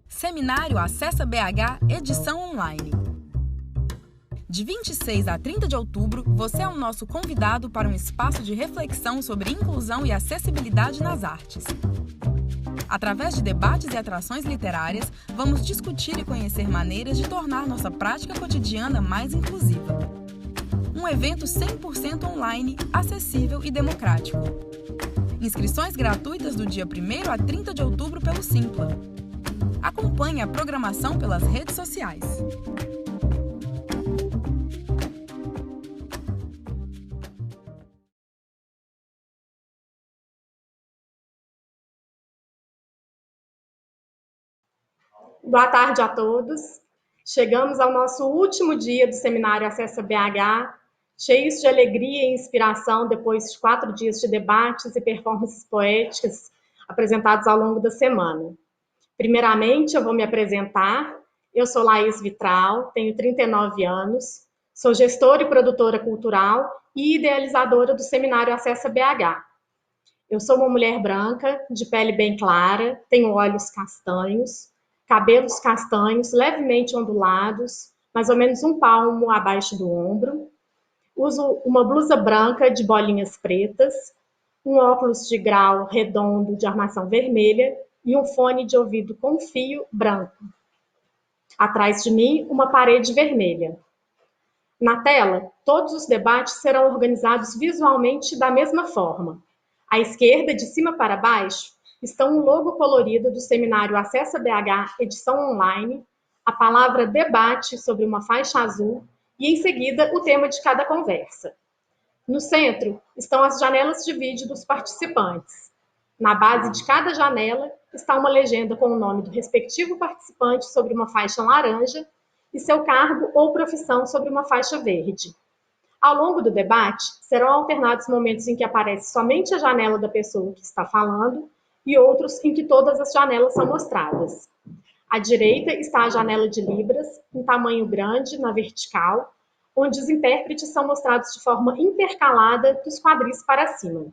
Seminário Acessa BH, edição online. De 26 a 30 de outubro, você é o nosso convidado para um espaço de reflexão sobre inclusão e acessibilidade nas artes. Através de debates e atrações literárias, vamos discutir e conhecer maneiras de tornar nossa prática cotidiana mais inclusiva. Um evento 100% online, acessível e democrático. Inscrições gratuitas do dia 1º a 30 de outubro pelo Simpla. Acompanhe a programação pelas redes sociais. Boa tarde a todos. Chegamos ao nosso último dia do Seminário Acessa BH, cheios de alegria e inspiração depois de 4 dias de debates e performances poéticas apresentados ao longo da semana. Primeiramente, eu vou me apresentar. Eu sou Laís Vitral, tenho 39 anos, sou gestora e produtora cultural e idealizadora do Seminário Acessa BH. Eu sou uma mulher branca, de pele bem clara, tenho olhos castanhos, cabelos castanhos, levemente ondulados, mais ou menos um palmo abaixo do ombro. Uso uma blusa branca de bolinhas pretas, um óculos de grau redondo de armação vermelha e um fone de ouvido com fio branco. Atrás de mim, uma parede vermelha. Na tela, todos os debates serão organizados visualmente da mesma forma. À esquerda, de cima para baixo, estão um logo colorido do Seminário Acessa BH, edição online, a palavra debate sobre uma faixa azul e, em seguida, o tema de cada conversa. No centro estão as janelas de vídeo dos participantes. Na base de cada janela está uma legenda com o nome do respectivo participante sobre uma faixa laranja e seu cargo ou profissão sobre uma faixa verde. Ao longo do debate, serão alternados momentos em que aparece somente a janela da pessoa que está falando e outros em que todas as janelas são mostradas. À direita está a janela de Libras, em tamanho grande, na vertical, onde os intérpretes são mostrados de forma intercalada dos quadris para cima.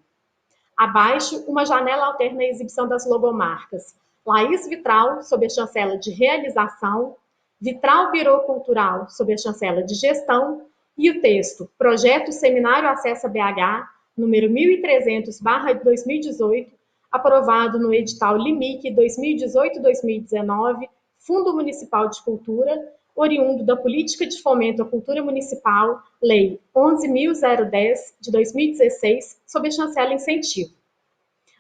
Abaixo, uma janela alterna a exibição das logomarcas Laís Vitral, sob a chancela de Realização, Vitral Birô Cultural, sob a chancela de Gestão, e o texto Projeto Seminário Acessa BH, número 1300/2018, aprovado no edital LIMIC 2018-2019, Fundo Municipal de Cultura, oriundo da Política de Fomento à Cultura Municipal, Lei 11.010, de 2016, sob a chancela Incentivo.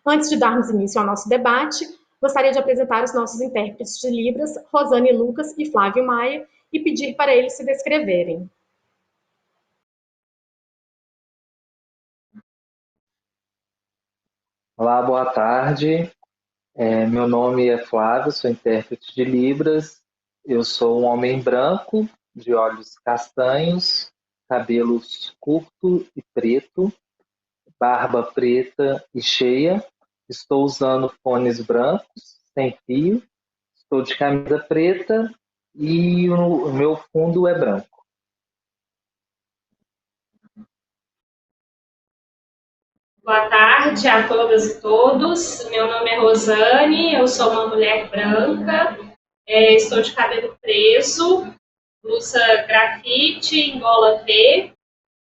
Antes de darmos início ao nosso debate, gostaria de apresentar os nossos intérpretes de Libras, Rosane Lucas e Flávio Maia, e pedir para eles se descreverem. Olá, boa tarde. Meu nome é Flávio, sou intérprete de Libras. Eu sou um homem branco, de olhos castanhos, cabelos curto e preto, barba preta e cheia. Estou usando fones brancos, sem fio. Estou de camisa preta e o meu fundo é branco. Boa tarde a todas e todos. Meu nome é Rosane, eu sou uma mulher branca, estou de cabelo preso, blusa grafite, gola V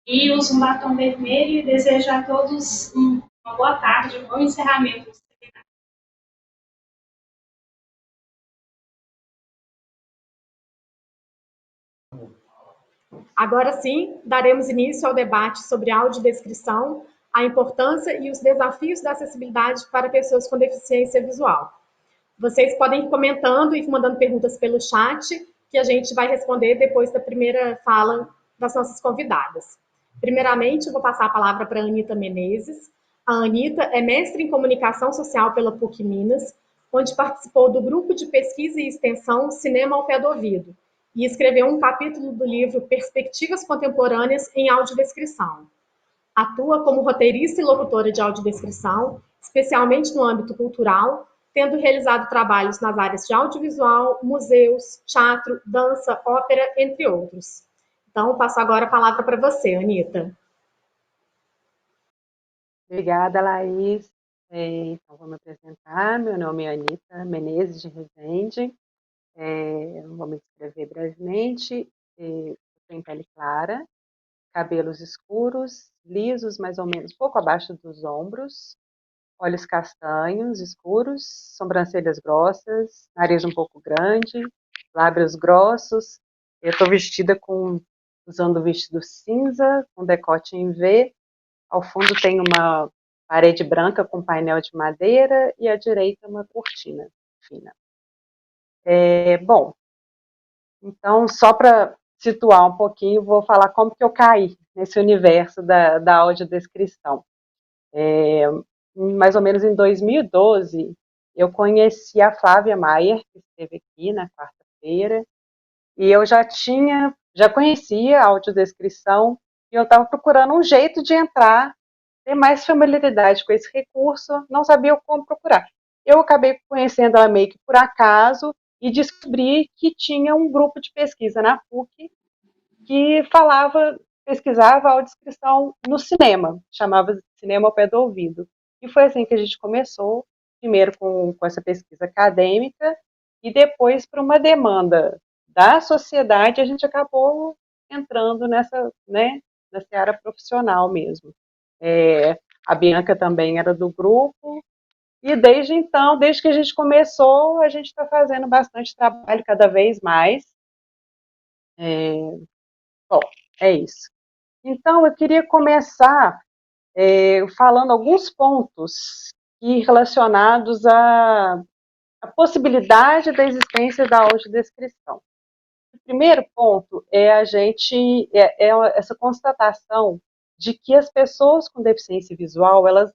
e uso um batom vermelho e desejo a todos uma boa tarde, um bom encerramento. Agora sim, daremos início ao debate sobre audiodescrição, a importância e os desafios da acessibilidade para pessoas com deficiência visual. Vocês podem ir comentando e mandando perguntas pelo chat, que a gente vai responder depois da primeira fala das nossas convidadas. Primeiramente, eu vou passar a palavra para a Anita Menezes. A Anita é mestre em Comunicação Social pela PUC Minas, onde participou do grupo de pesquisa e extensão Cinema ao Pé do Ouvido, e escreveu um capítulo do livro Perspectivas Contemporâneas em Audiodescrição. Atua como roteirista e locutora de audiodescrição, especialmente no âmbito cultural, tendo realizado trabalhos nas áreas de audiovisual, museus, teatro, dança, ópera, entre outros. Então, passo agora a palavra para você, Anita. Obrigada, Laís. Então, vou me apresentar. Meu nome é Anita Menezes de Rezende. Vou me descrever brevemente. Eu tenho pele clara, cabelos escuros, lisos, mais ou menos, pouco abaixo dos ombros, olhos castanhos, escuros, sobrancelhas grossas, nariz um pouco grande, lábios grossos. Eu estou usando vestido cinza, com decote em V. Ao fundo tem uma parede branca com painel de madeira e à direita uma cortina fina. Bom, então, só para situar um pouquinho, vou falar como que eu caí nesse universo da audiodescrição. Mais ou menos em 2012, eu conheci a Flávia Maier, que esteve aqui na quarta-feira, e eu já conhecia a audiodescrição, e eu estava procurando um jeito de entrar, ter mais familiaridade com esse recurso, não sabia como procurar. Eu acabei conhecendo ela meio que por acaso, e descobri que tinha um grupo de pesquisa na PUC que pesquisava a audiodescrição no cinema, chamava Cinema ao Pé do Ouvido. E foi assim que a gente começou, primeiro com essa pesquisa acadêmica, e depois, por uma demanda da sociedade, a gente acabou entrando nessa área profissional mesmo. A Bianca também era do grupo, e desde então, desde que a gente começou, a gente está fazendo bastante trabalho cada vez mais. Bom, é isso. Então, eu queria começar falando alguns pontos relacionados à possibilidade da existência da audiodescrição. O primeiro ponto é essa constatação de que as pessoas com deficiência visual, elas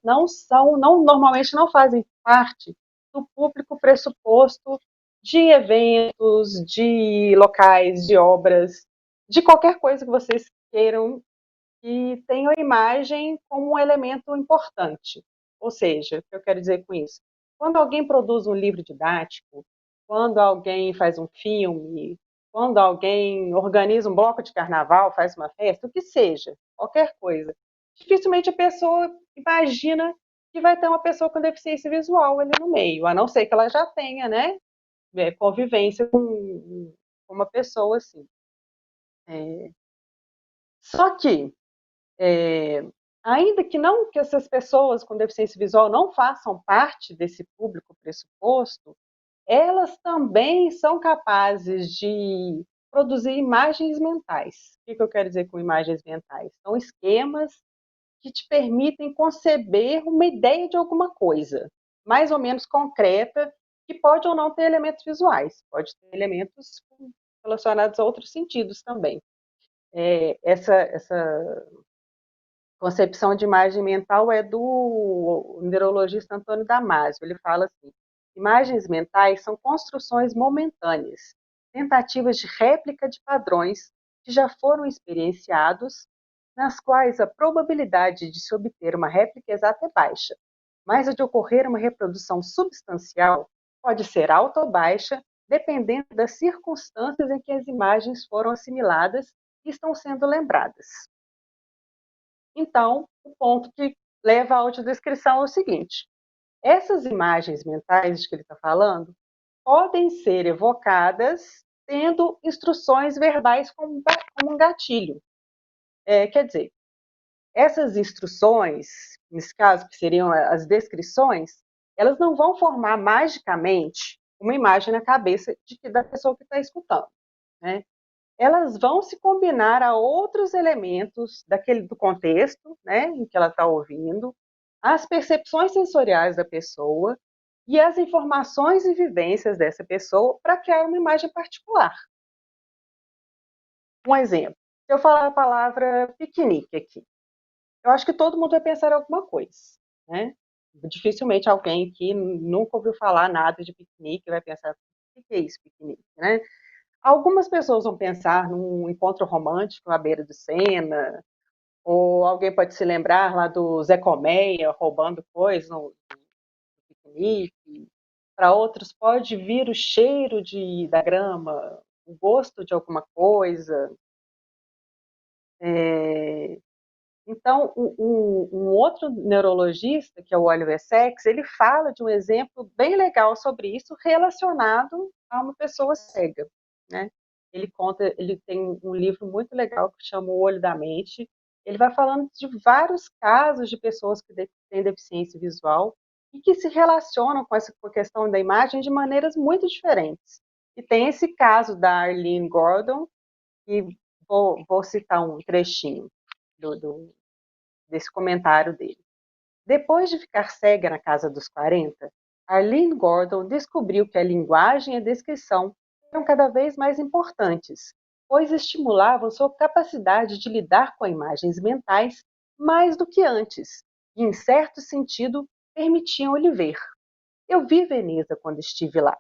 normalmente não fazem parte do público pressuposto de eventos, de locais, de obras, de qualquer coisa que vocês queiram que tenham a imagem como um elemento importante. Ou seja, o que eu quero dizer com isso? Quando alguém produz um livro didático, quando alguém faz um filme, quando alguém organiza um bloco de carnaval, faz uma festa, o que seja, qualquer coisa, dificilmente a pessoa imagina que vai ter uma pessoa com deficiência visual ali no meio, a não ser que ela já tenha, né, convivência com uma pessoa assim. Só que ainda que essas pessoas com deficiência visual não façam parte desse público pressuposto, elas também são capazes de produzir imagens mentais. O que eu quero dizer com imagens mentais? São esquemas que te permitem conceber uma ideia de alguma coisa, mais ou menos concreta, que pode ou não ter elementos visuais, pode ter elementos relacionados a outros sentidos também. Essa concepção de imagem mental é do neurologista Antônio Damasio. Ele fala assim: imagens mentais são construções momentâneas, tentativas de réplica de padrões que já foram experienciados, nas quais a probabilidade de se obter uma réplica exata é baixa, mas a de ocorrer uma reprodução substancial pode ser alta ou baixa, dependendo das circunstâncias em que as imagens foram assimiladas e estão sendo lembradas. Então, o ponto que leva à audiodescrição é o seguinte: essas imagens mentais de que ele está falando podem ser evocadas tendo instruções verbais como um gatilho. Quer dizer, essas instruções, nesse caso, que seriam as descrições, elas não vão formar magicamente uma imagem na cabeça da pessoa que está escutando, né? Elas vão se combinar a outros elementos do contexto, né, em que ela está ouvindo, as percepções sensoriais da pessoa e as informações e vivências dessa pessoa para criar uma imagem particular. Um exemplo, se eu falar a palavra piquenique aqui, eu acho que todo mundo vai pensar em alguma coisa, né? Dificilmente alguém que nunca ouviu falar nada de piquenique vai pensar: o que é isso, piquenique, né? Algumas pessoas vão pensar num encontro romântico à beira do Sena, ou alguém pode se lembrar lá do Zé Colmeia roubando coisas no piquenique. Para outros pode vir o cheiro da grama, o gosto de alguma coisa. Então, um outro neurologista, que é o Oliver Sacks, ele fala de um exemplo bem legal sobre isso relacionado a uma pessoa cega, né? Ele tem um livro muito legal que chama O Olho da Mente. Ele vai falando de vários casos de pessoas que têm deficiência visual e que se relacionam com a questão da imagem de maneiras muito diferentes. E tem esse caso da Arlene Gordon, e vou citar um trechinho desse comentário dele. Depois de ficar cega na casa dos 40, Arlene Gordon descobriu que a linguagem e a descrição eram cada vez mais importantes, pois estimulavam sua capacidade de lidar com imagens mentais mais do que antes, e, em certo sentido, permitiam-lhe ver. Eu vi Veneza quando estive lá.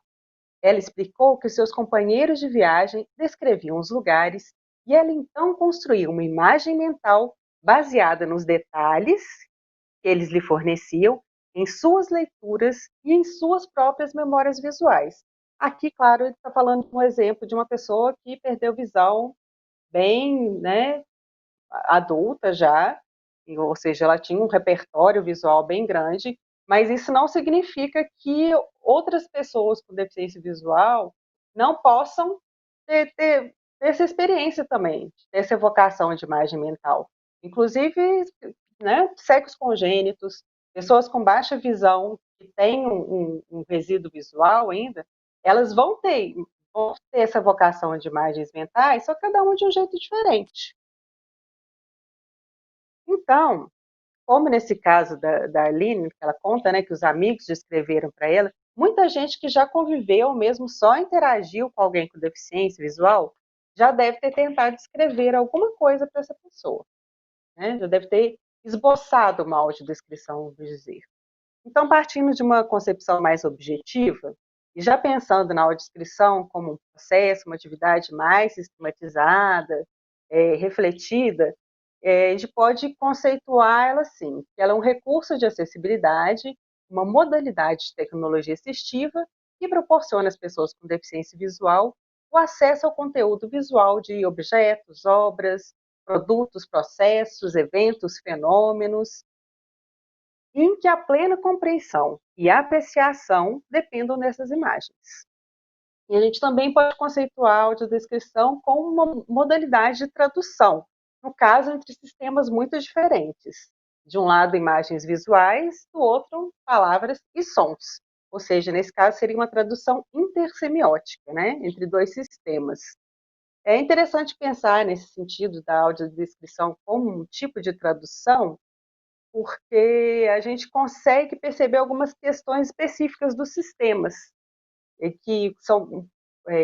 Ela explicou que seus companheiros de viagem descreviam os lugares e ela então construiu uma imagem mental baseada nos detalhes que eles lhe forneciam, em suas leituras e em suas próprias memórias visuais. Aqui, claro, ele está falando de um exemplo de uma pessoa que perdeu visão bem, né, adulta já, ou seja, ela tinha um repertório visual bem grande, mas isso não significa que outras pessoas com deficiência visual não possam ter essa experiência também, ter essa evocação de imagem mental. Inclusive, né, cegos congênitos, pessoas com baixa visão, que têm um resíduo visual ainda, elas vão ter essa evocação de imagens mentais, só cada um de um jeito diferente. Então, como nesse caso da Arlene, que ela conta, né, que os amigos descreveram para ela, muita gente que já conviveu, mesmo só interagiu com alguém com deficiência visual, já deve ter tentado descrever alguma coisa para essa pessoa, né? Já deve ter esboçado uma audiodescrição, vamos dizer. Então, partindo de uma concepção mais objetiva, e já pensando na audiodescrição como um processo, uma atividade mais sistematizada, refletida, a gente pode conceituar ela assim, que ela é um recurso de acessibilidade, uma modalidade de tecnologia assistiva que proporciona às pessoas com deficiência visual o acesso ao conteúdo visual de objetos, obras, produtos, processos, eventos, fenômenos, em que a plena compreensão e apreciação dependam dessas imagens. E a gente também pode conceituar a audiodescrição como uma modalidade de tradução, no caso, entre sistemas muito diferentes. De um lado, imagens visuais, do outro, palavras e sons. Ou seja, nesse caso, seria uma tradução intersemiótica, né, entre dois sistemas. É interessante pensar nesse sentido da audiodescrição como um tipo de tradução, porque a gente consegue perceber algumas questões específicas dos sistemas, que são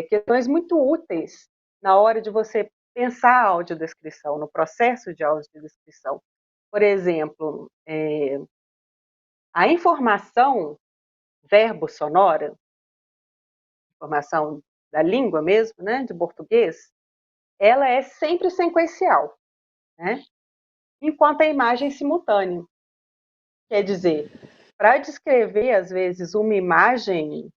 questões muito úteis na hora de você pensar a audiodescrição, no processo de audiodescrição. Por exemplo, a informação verbo-sonora, informação da língua mesmo, né, de português, ela é sempre sequencial, né? Enquanto a imagem é simultânea. Quer dizer, para descrever, às vezes, uma imagem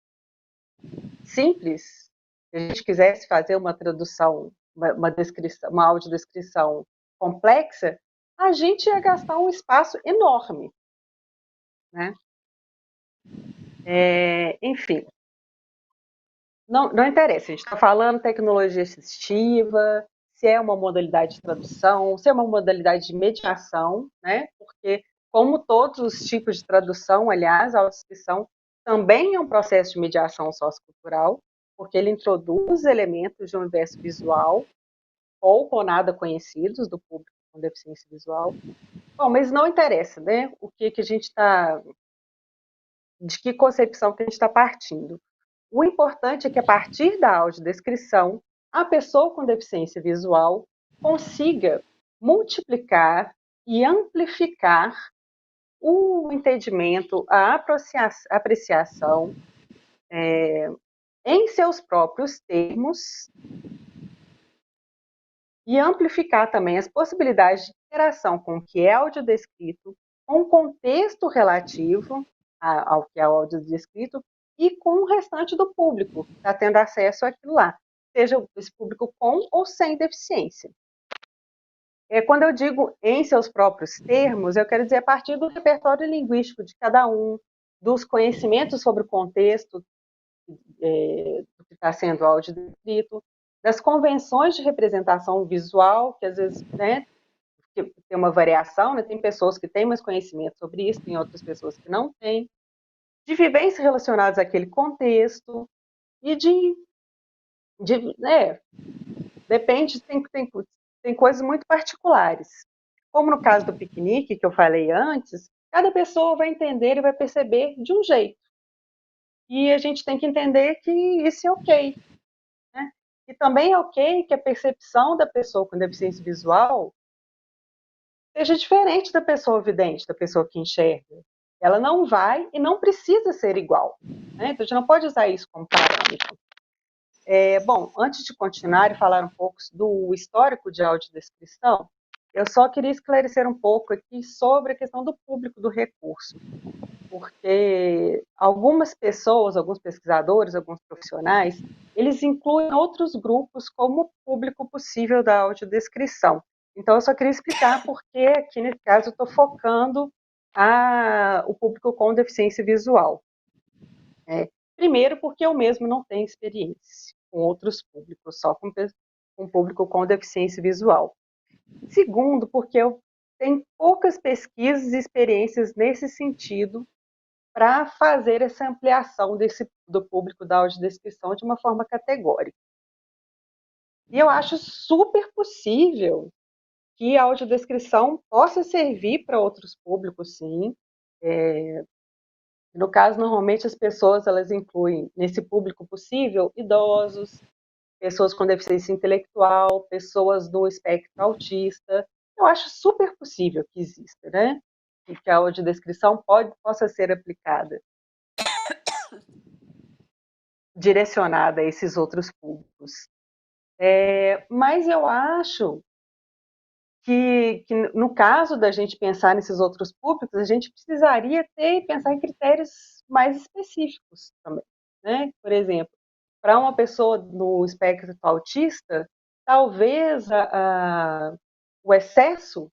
simples, se a gente quisesse fazer uma tradução, uma audiodescrição complexa, a gente ia gastar um espaço enorme, né? Enfim, não interessa, a gente está falando tecnologia assistiva, se é uma modalidade de tradução, se é uma modalidade de mediação, né? Porque, como todos os tipos de tradução, aliás, a audiodescrição também é um processo de mediação sociocultural, porque ele introduz elementos de um universo visual, pouco ou nada conhecidos do público com deficiência visual. Bom, mas não interessa, né? O que a gente está... De que concepção que a gente está partindo. O importante é que, a partir da audiodescrição, a pessoa com deficiência visual consiga multiplicar e amplificar o entendimento, a apreciação em seus próprios termos e amplificar também as possibilidades de interação com o que é audiodescrito, com o contexto relativo ao que é audiodescrito e com o restante do público que está tendo acesso àquilo lá, seja esse público com ou sem deficiência. Quando eu digo em seus próprios termos, eu quero dizer a partir do repertório linguístico de cada um, dos conhecimentos sobre o contexto do que está sendo audiodescrito, das convenções de representação visual, que às vezes, né, que tem uma variação, né, tem pessoas que têm mais conhecimento sobre isso, tem outras pessoas que não têm, de vivências relacionadas àquele contexto, e né, depende, tem coisas muito particulares. Como no caso do piquenique, que eu falei antes, cada pessoa vai entender e vai perceber de um jeito. E a gente tem que entender que isso é ok, né? E também é ok que a percepção da pessoa com deficiência visual seja diferente da pessoa vidente, da pessoa que enxerga. Ela não vai e não precisa ser igual, né? Então a gente não pode usar isso como parâmetro. Bom, antes de continuar e falar um pouco do histórico de audiodescrição, eu só queria esclarecer um pouco aqui sobre a questão do público do recurso, porque algumas pessoas, alguns pesquisadores, alguns profissionais, eles incluem outros grupos como público possível da audiodescrição. Então, eu só queria explicar por que aqui, nesse caso, eu estou focando o público com deficiência visual. Primeiro, porque eu mesmo não tenho experiência com outros públicos, só com público com deficiência visual. Segundo, porque eu tenho poucas pesquisas e experiências nesse sentido para fazer essa ampliação do público da audiodescrição de uma forma categórica. E eu acho super possível que a audiodescrição possa servir para outros públicos, sim. No caso, normalmente as pessoas elas incluem nesse público possível idosos, pessoas com deficiência intelectual, pessoas do espectro autista. Eu acho super possível que exista, né? E que a audiodescrição possa ser aplicada, direcionada a esses outros públicos. Mas eu acho que no caso da gente pensar nesses outros públicos, a gente precisaria pensar em critérios mais específicos também, né? Por exemplo, para uma pessoa no espectro autista, talvez o excesso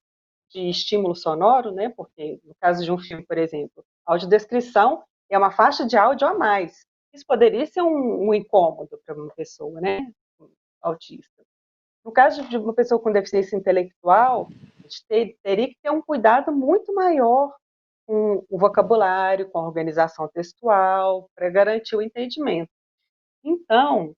de estímulo sonoro, né? Porque no caso de um filme, por exemplo, a audiodescrição é uma faixa de áudio a mais. Isso poderia ser um incômodo para uma pessoa, né? Autista. No caso de uma pessoa com deficiência intelectual, a gente teria que ter um cuidado muito maior com o vocabulário, com a organização textual, para garantir o entendimento. Então,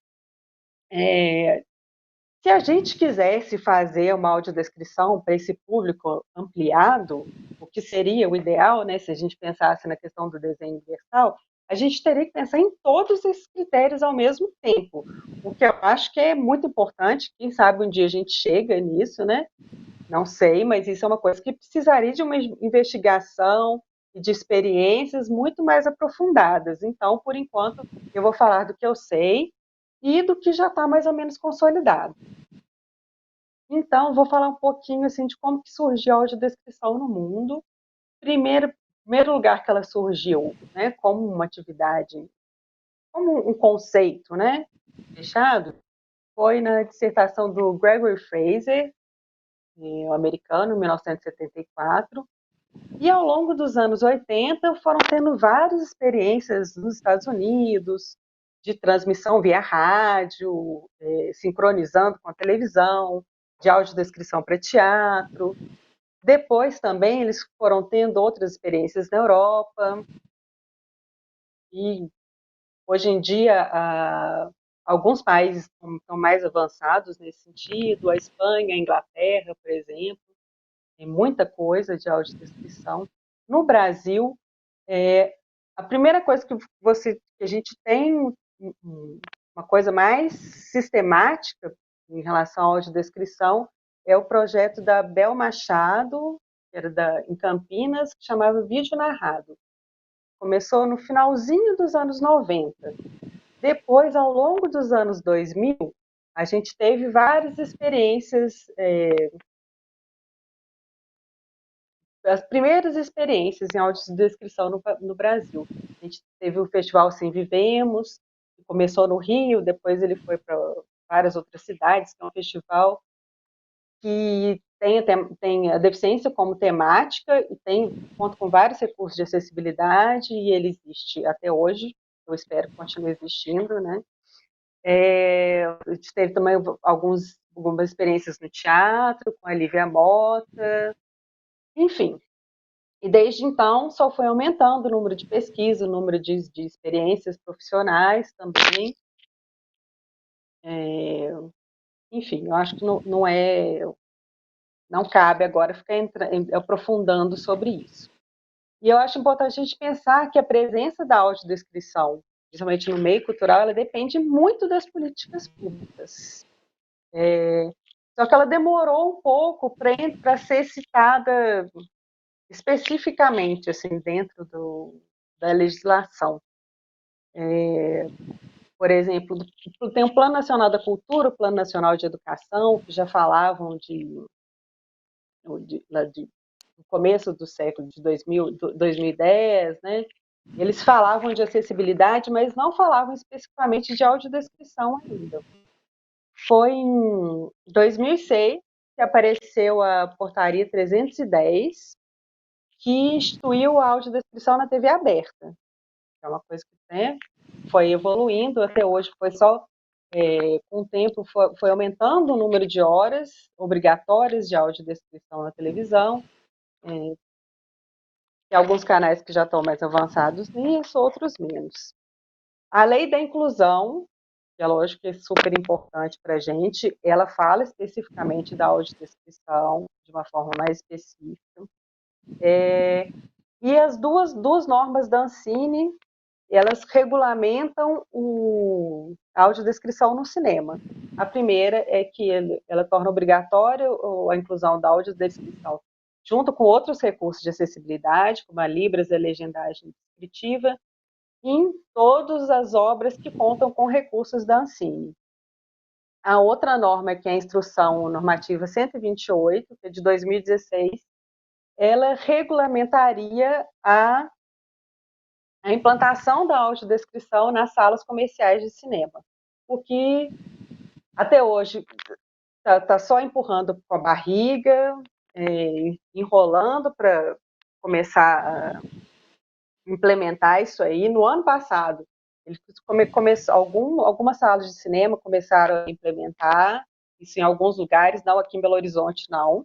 se a gente quisesse fazer uma audiodescrição para esse público ampliado, o que seria o ideal, né, se a gente pensasse na questão do desenho universal, a gente teria que pensar em todos esses critérios ao mesmo tempo, o que eu acho que é muito importante. Quem sabe um dia a gente chega nisso, né? Não sei, mas isso é uma coisa que precisaria de uma investigação e de experiências muito mais aprofundadas. Então, por enquanto, eu vou falar do que eu sei e do que já está mais ou menos consolidado. Então, vou falar um pouquinho assim, de como que surgiu a audiodescrição no mundo. Primeiro lugar que ela surgiu, né, como uma atividade, como um conceito, né, fechado, foi na dissertação do Gregory Fraser, um americano, em 1974, e ao longo dos anos 80 foram tendo várias experiências nos Estados Unidos, de transmissão via rádio, sincronizando com a televisão, de audiodescrição para teatro. Depois também eles foram tendo outras experiências na Europa, e hoje em dia alguns países estão mais avançados nesse sentido, a Espanha, a Inglaterra, por exemplo, tem muita coisa de audiodescrição. No Brasil, a primeira coisa que a gente tem uma coisa mais sistemática em relação à audiodescrição é o projeto da Bel Machado, que era em Campinas, que chamava Vídeo Narrado. Começou no finalzinho dos anos 90. Depois, ao longo dos anos 2000, a gente teve várias experiências, as primeiras experiências em audiodescrição no Brasil. A gente teve o Festival Sim Vivemos, que começou no Rio, depois ele foi para várias outras cidades, que é um festival que tem a deficiência como temática e conta com vários recursos de acessibilidade, e ele existe até hoje, eu espero que continue existindo, né? A gente teve também algumas experiências no teatro, com a Lívia Mota, enfim. E desde então só foi aumentando o número de pesquisa, o número de experiências profissionais também. Enfim, eu acho que não cabe agora ficar aprofundando sobre isso. E eu acho importante a gente pensar que a presença da audiodescrição, principalmente no meio cultural, ela depende muito das políticas públicas. Só que ela demorou um pouco para ser citada especificamente assim, dentro da legislação. Por exemplo, tem o Plano Nacional da Cultura, o Plano Nacional de Educação, que já falavam no começo do século de 2010, né? Eles falavam de acessibilidade, mas não falavam especificamente de audiodescrição ainda. Foi em 2006 que apareceu a Portaria 310, que instituiu a audiodescrição na TV aberta. É uma coisa que, né, foi evoluindo até hoje, foi só com o tempo foi aumentando o número de horas obrigatórias de audiodescrição na televisão. Tem alguns canais que já estão mais avançados nisso, outros menos. A lei da inclusão, que é lógico que é super importante para a gente, ela fala especificamente da audiodescrição de uma forma mais específica. E as duas normas da Ancine, elas regulamentam a audiodescrição no cinema. A primeira é que ela torna obrigatória a inclusão da audiodescrição junto com outros recursos de acessibilidade, como a Libras e a legendagem descritiva, em todas as obras que contam com recursos da Ancine. A outra norma, que é a Instrução Normativa 128, que é de 2016, ela regulamentaria a implantação da audiodescrição nas salas comerciais de cinema, o que até hoje está só empurrando com a barriga, enrolando para começar a implementar isso aí. No ano passado, algumas salas de cinema começaram a implementar isso em alguns lugares, não aqui em Belo Horizonte, não.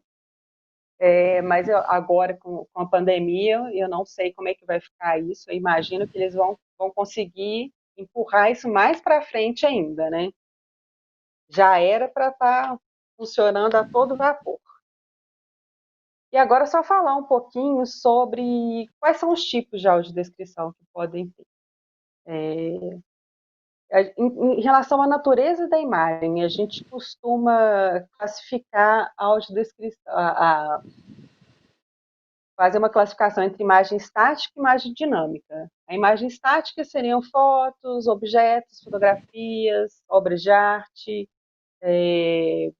Mas agora, com a pandemia, eu não sei como é que vai ficar isso. Eu imagino que eles vão conseguir empurrar isso mais para frente ainda, né? Já era para estar funcionando a todo vapor. E agora só falar um pouquinho sobre quais são os tipos de audiodescrição que podem ter. Em relação à natureza da imagem, a gente costuma classificar a audiodescrição, fazer uma classificação entre imagem estática e imagem dinâmica. A imagem estática seriam fotos, objetos, fotografias, obras de arte,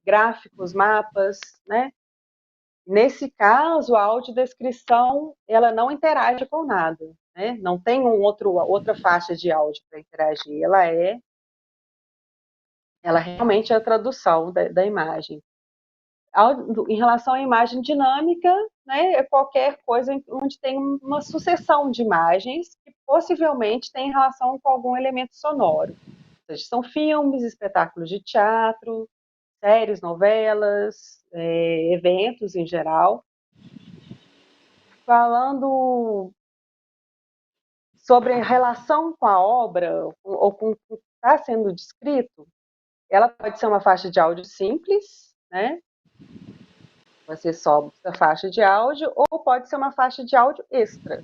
gráficos, mapas, né? Nesse caso, a audiodescrição, ela não interage com nada, né? Não tem outra faixa de áudio para interagir, ela realmente é a tradução da imagem. Em relação à imagem dinâmica, né, é qualquer coisa onde tem uma sucessão de imagens que possivelmente tem relação com algum elemento sonoro. Ou seja, são filmes, espetáculos de teatro, séries, novelas, eventos em geral. Falando sobre a relação com a obra ou com o que está sendo descrito, ela pode ser uma faixa de áudio simples, né? Você sobe essa faixa de áudio, ou pode ser uma faixa de áudio extra,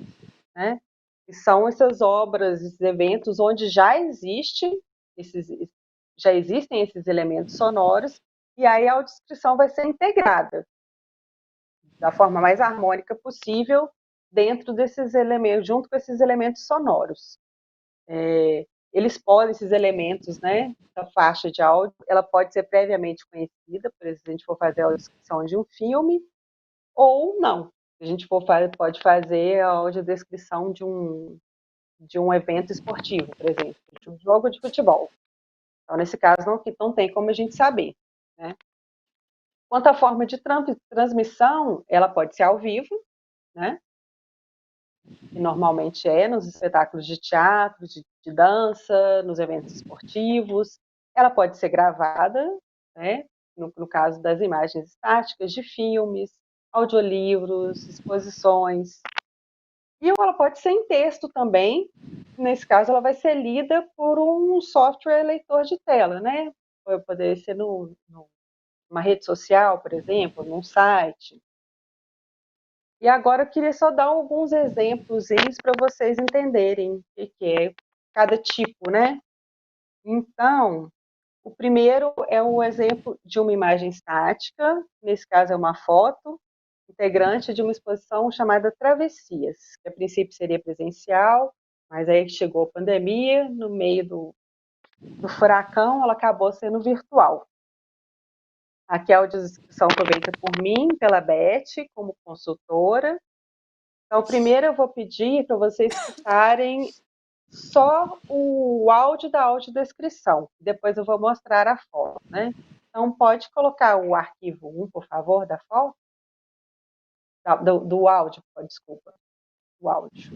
né? Que são essas obras, esses eventos onde já existem esses elementos sonoros, e aí a audiodescrição vai ser integrada da forma mais harmônica possível dentro desses elementos, junto com esses elementos sonoros. Esses elementos, né, da faixa de áudio, ela pode ser previamente conhecida, por exemplo, se a gente for fazer a audiodescrição de um filme, ou não. Se a gente pode fazer a audiodescrição de um evento esportivo, por exemplo, de um jogo de futebol. Então, nesse caso, não tem como a gente saber, né? Quanto à forma de transmissão, ela pode ser ao vivo, né? que normalmente é nos espetáculos de teatro, de dança, nos eventos esportivos. Ela pode ser gravada, né? No caso das imagens estáticas, de filmes, audiolivros, exposições. E ela pode ser em texto também. Nesse caso, ela vai ser lida por um software leitor de tela, né? Pode poder ser numa rede social, por exemplo, num site. E agora eu queria só dar alguns exemplos para vocês entenderem o que é cada tipo, né? Então, o primeiro é o exemplo de uma imagem estática, nesse caso é uma foto, integrante de uma exposição chamada Travessias, que a princípio seria presencial, mas aí chegou a pandemia, no meio do furacão, ela acabou sendo virtual. Aqui é a audiodescrição foi feita por mim, pela Beth, como consultora. Então, primeiro eu vou pedir para vocês escutarem só o áudio da audiodescrição. Depois eu vou mostrar a foto, né? Então, pode colocar o arquivo 1, por favor, da foto? Do áudio, desculpa. O áudio.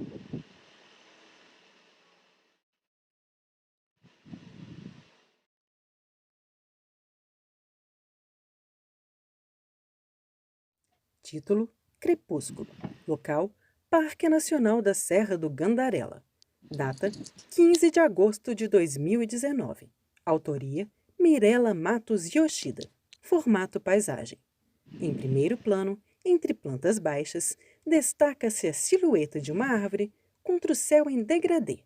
Título: Crepúsculo. Local: Parque Nacional da Serra do Gandarela. Data: 15 de agosto de 2019. Autoria: Mirella Matos Yoshida. Formato: paisagem. Em primeiro plano, entre plantas baixas, destaca-se a silhueta de uma árvore contra o céu em degradê.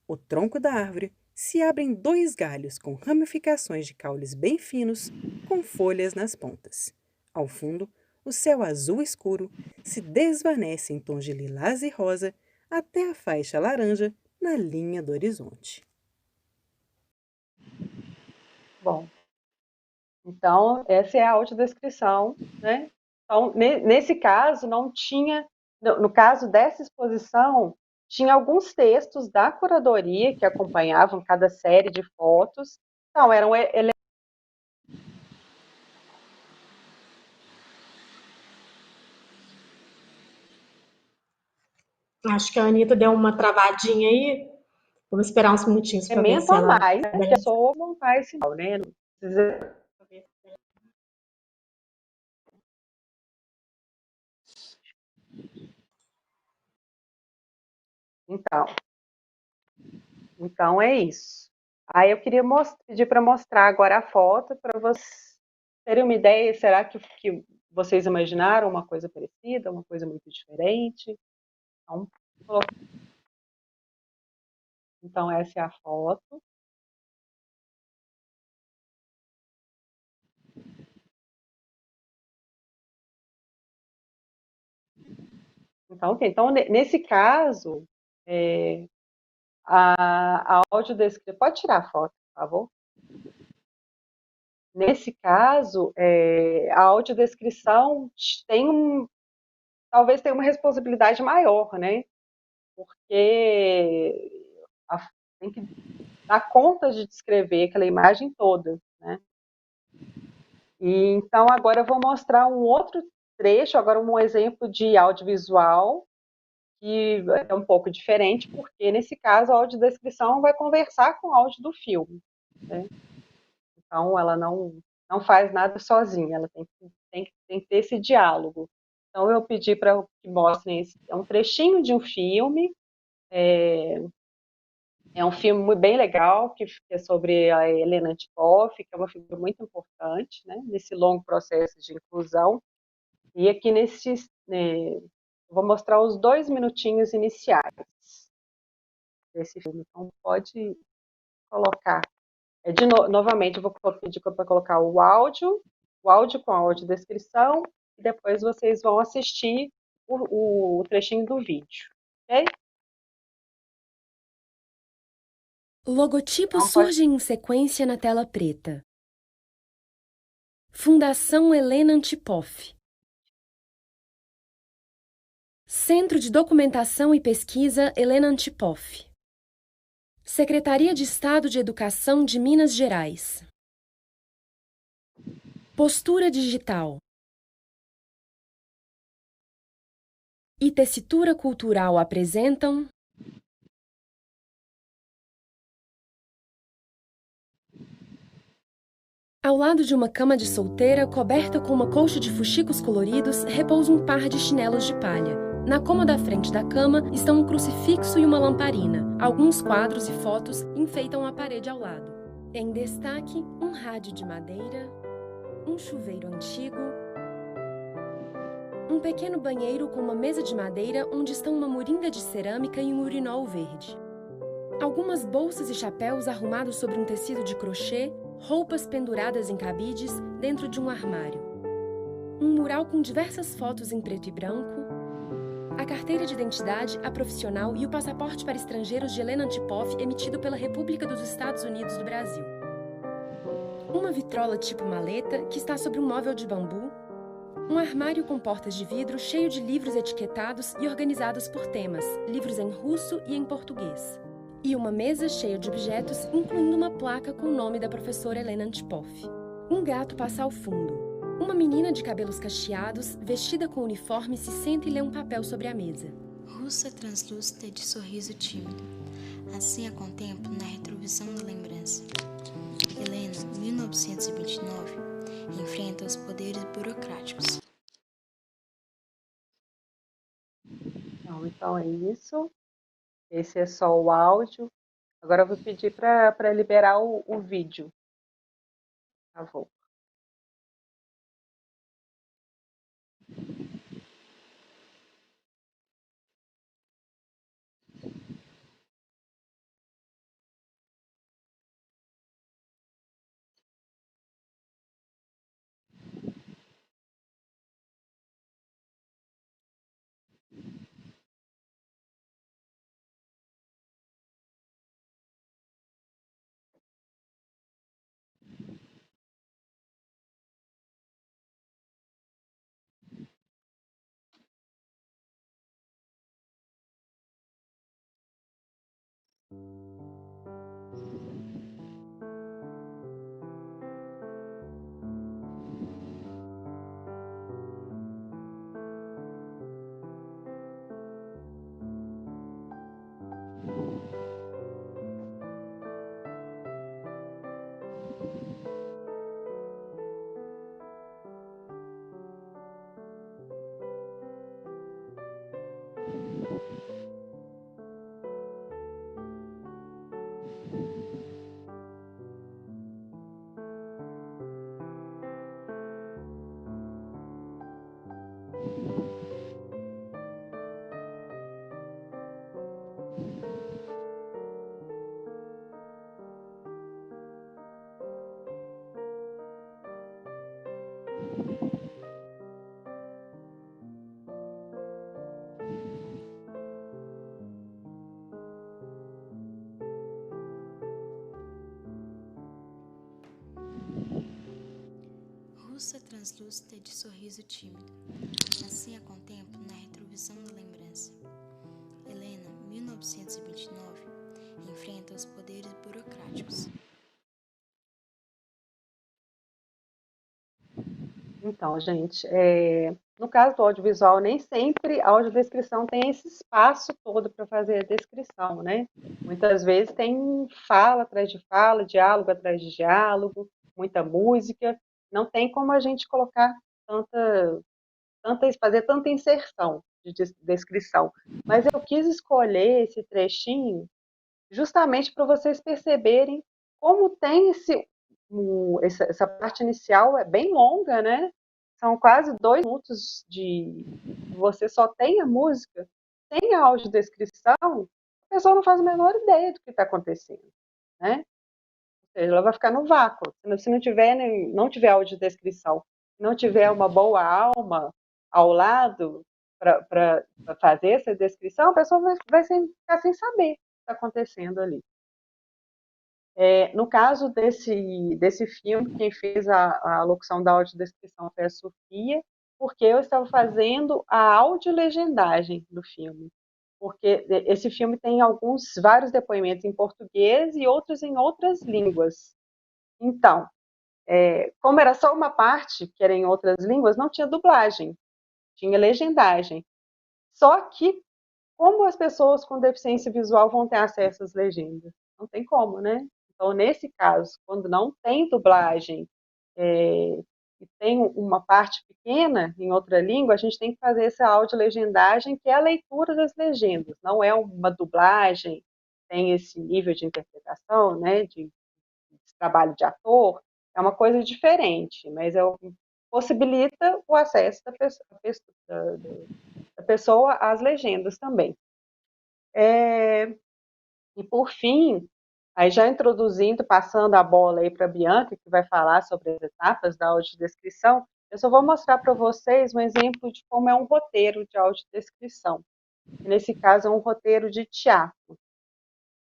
O tronco da árvore se abre em 2 galhos com ramificações de caules bem finos, com folhas nas pontas. Ao fundo, o céu azul escuro se desvanece em tons de lilás e rosa até a faixa laranja na linha do horizonte. Bom, então essa é a audiodescrição, né? Então, nesse caso, não tinha, no caso dessa exposição, tinha alguns textos da curadoria que acompanhavam cada série de fotos. Então, eram Acho que a Anitta deu uma travadinha aí. Vamos esperar uns minutinhos para ver se elemento a ela... mais que a pessoa montar esse mal, né? Não precisa... Então é isso. Aí eu queria pedir para mostrar agora a foto para vocês terem uma ideia. Será que vocês imaginaram uma coisa parecida, uma coisa muito diferente? Então essa é a foto. Então, ok. Então, nesse caso, a audiodescrição... Pode tirar a foto, por favor? Nesse caso, a audiodescrição talvez tenha uma responsabilidade maior, né? Porque tem que dar conta de descrever aquela imagem toda, né? E então agora eu vou mostrar um outro trecho, agora um exemplo de audiovisual, que é um pouco diferente, porque nesse caso a audiodescrição vai conversar com o áudio do filme, né? Então ela não faz nada sozinha, ela tem que ter esse diálogo. Então eu pedi para que mostrem um trechinho de um filme. É um filme bem legal, que é sobre a Helena Antipoff, que é uma figura muito importante, né, nesse longo processo de inclusão. E aqui vou mostrar os 2 minutinhos iniciais desse filme. Então pode colocar. Novamente, eu vou pedir para colocar o áudio com a audiodescrição, e depois vocês vão assistir o trechinho do vídeo, ok? O logotipo Então, surge em sequência na tela preta. Fundação Helena Antipoff. Centro de Documentação e Pesquisa Helena Antipoff. Secretaria de Estado de Educação de Minas Gerais. Postura digital. e Tessitura Cultural apresentam Ao lado de uma cama de solteira, coberta com uma colcha de fuxicos coloridos, repousa um par de chinelos de palha. Na cômoda à frente da cama estão um crucifixo e uma lamparina. Alguns quadros e fotos enfeitam a parede ao lado. Em destaque, um rádio de madeira, um chuveiro antigo, um pequeno banheiro com uma mesa de madeira onde estão uma moringa de cerâmica e um urinol verde. Algumas bolsas e chapéus arrumados sobre um tecido de crochê, roupas penduradas em cabides dentro de um armário. Um mural com diversas fotos em preto e branco, a carteira de identidade, a profissional e o passaporte para estrangeiros de Helena Antipoff emitido pela República dos Estados Unidos do Brasil. Uma vitrola tipo maleta que está sobre um móvel de bambu, um armário com portas de vidro cheio de livros etiquetados e organizados por temas, livros em russo e em português. E uma mesa cheia de objetos, incluindo uma placa com o nome da professora Helena Antipoff. Um gato passa ao fundo. Uma menina de cabelos cacheados, vestida com uniforme, se senta e lê um papel sobre a mesa. Russa translúcida de sorriso tímido. Assim a contemplo na retrovisão da lembrança. Helena, 1929, enfrenta os poderes burocráticos. Então é isso. Esse é só o áudio. Agora eu vou pedir para liberar o vídeo. Por favor. Russa translúcida de sorriso tímido. Assim a contemplo na retrovisão da lembrança. Helena, 1929, enfrenta os poderes burocráticos. Então, gente, no caso do audiovisual, nem sempre a audiodescrição tem esse espaço todo para fazer a descrição, né? Muitas vezes tem fala atrás de fala, diálogo atrás de diálogo, muita música. Não tem como a gente colocar fazer tanta inserção de descrição. Mas eu quis escolher esse trechinho justamente para vocês perceberem como tem essa parte inicial é bem longa, né? São quase 2 minutos de você só tem a música, tem a audiodescrição, a pessoa não faz a menor ideia do que está acontecendo, né? Ou seja, ela vai ficar no vácuo. Se não tiver audiodescrição, não tiver uma boa alma ao lado para fazer essa descrição, a pessoa vai ficar sem saber o que está acontecendo ali. No caso desse filme, quem fez a locução da audiodescrição foi a Sofia, porque eu estava fazendo a audiolegendagem do filme. Porque esse filme tem vários depoimentos em português e outros em outras línguas. Então, como era só uma parte que era em outras línguas, não tinha dublagem, tinha legendagem. Só que, como as pessoas com deficiência visual vão ter acesso às legendas? Não tem como, né? Então, nesse caso, quando não tem dublagem, e tem uma parte pequena em outra língua, a gente tem que fazer essa audiolegendagem, que é a leitura das legendas, não é uma dublagem, tem esse nível de interpretação, né, de trabalho de ator, é uma coisa diferente, mas possibilita o acesso da pessoa às legendas também. E por fim, aí já introduzindo, passando a bola aí para a Bianca, que vai falar sobre as etapas da audiodescrição, eu só vou mostrar para vocês um exemplo de como é um roteiro de audiodescrição. Nesse caso, é um roteiro de teatro.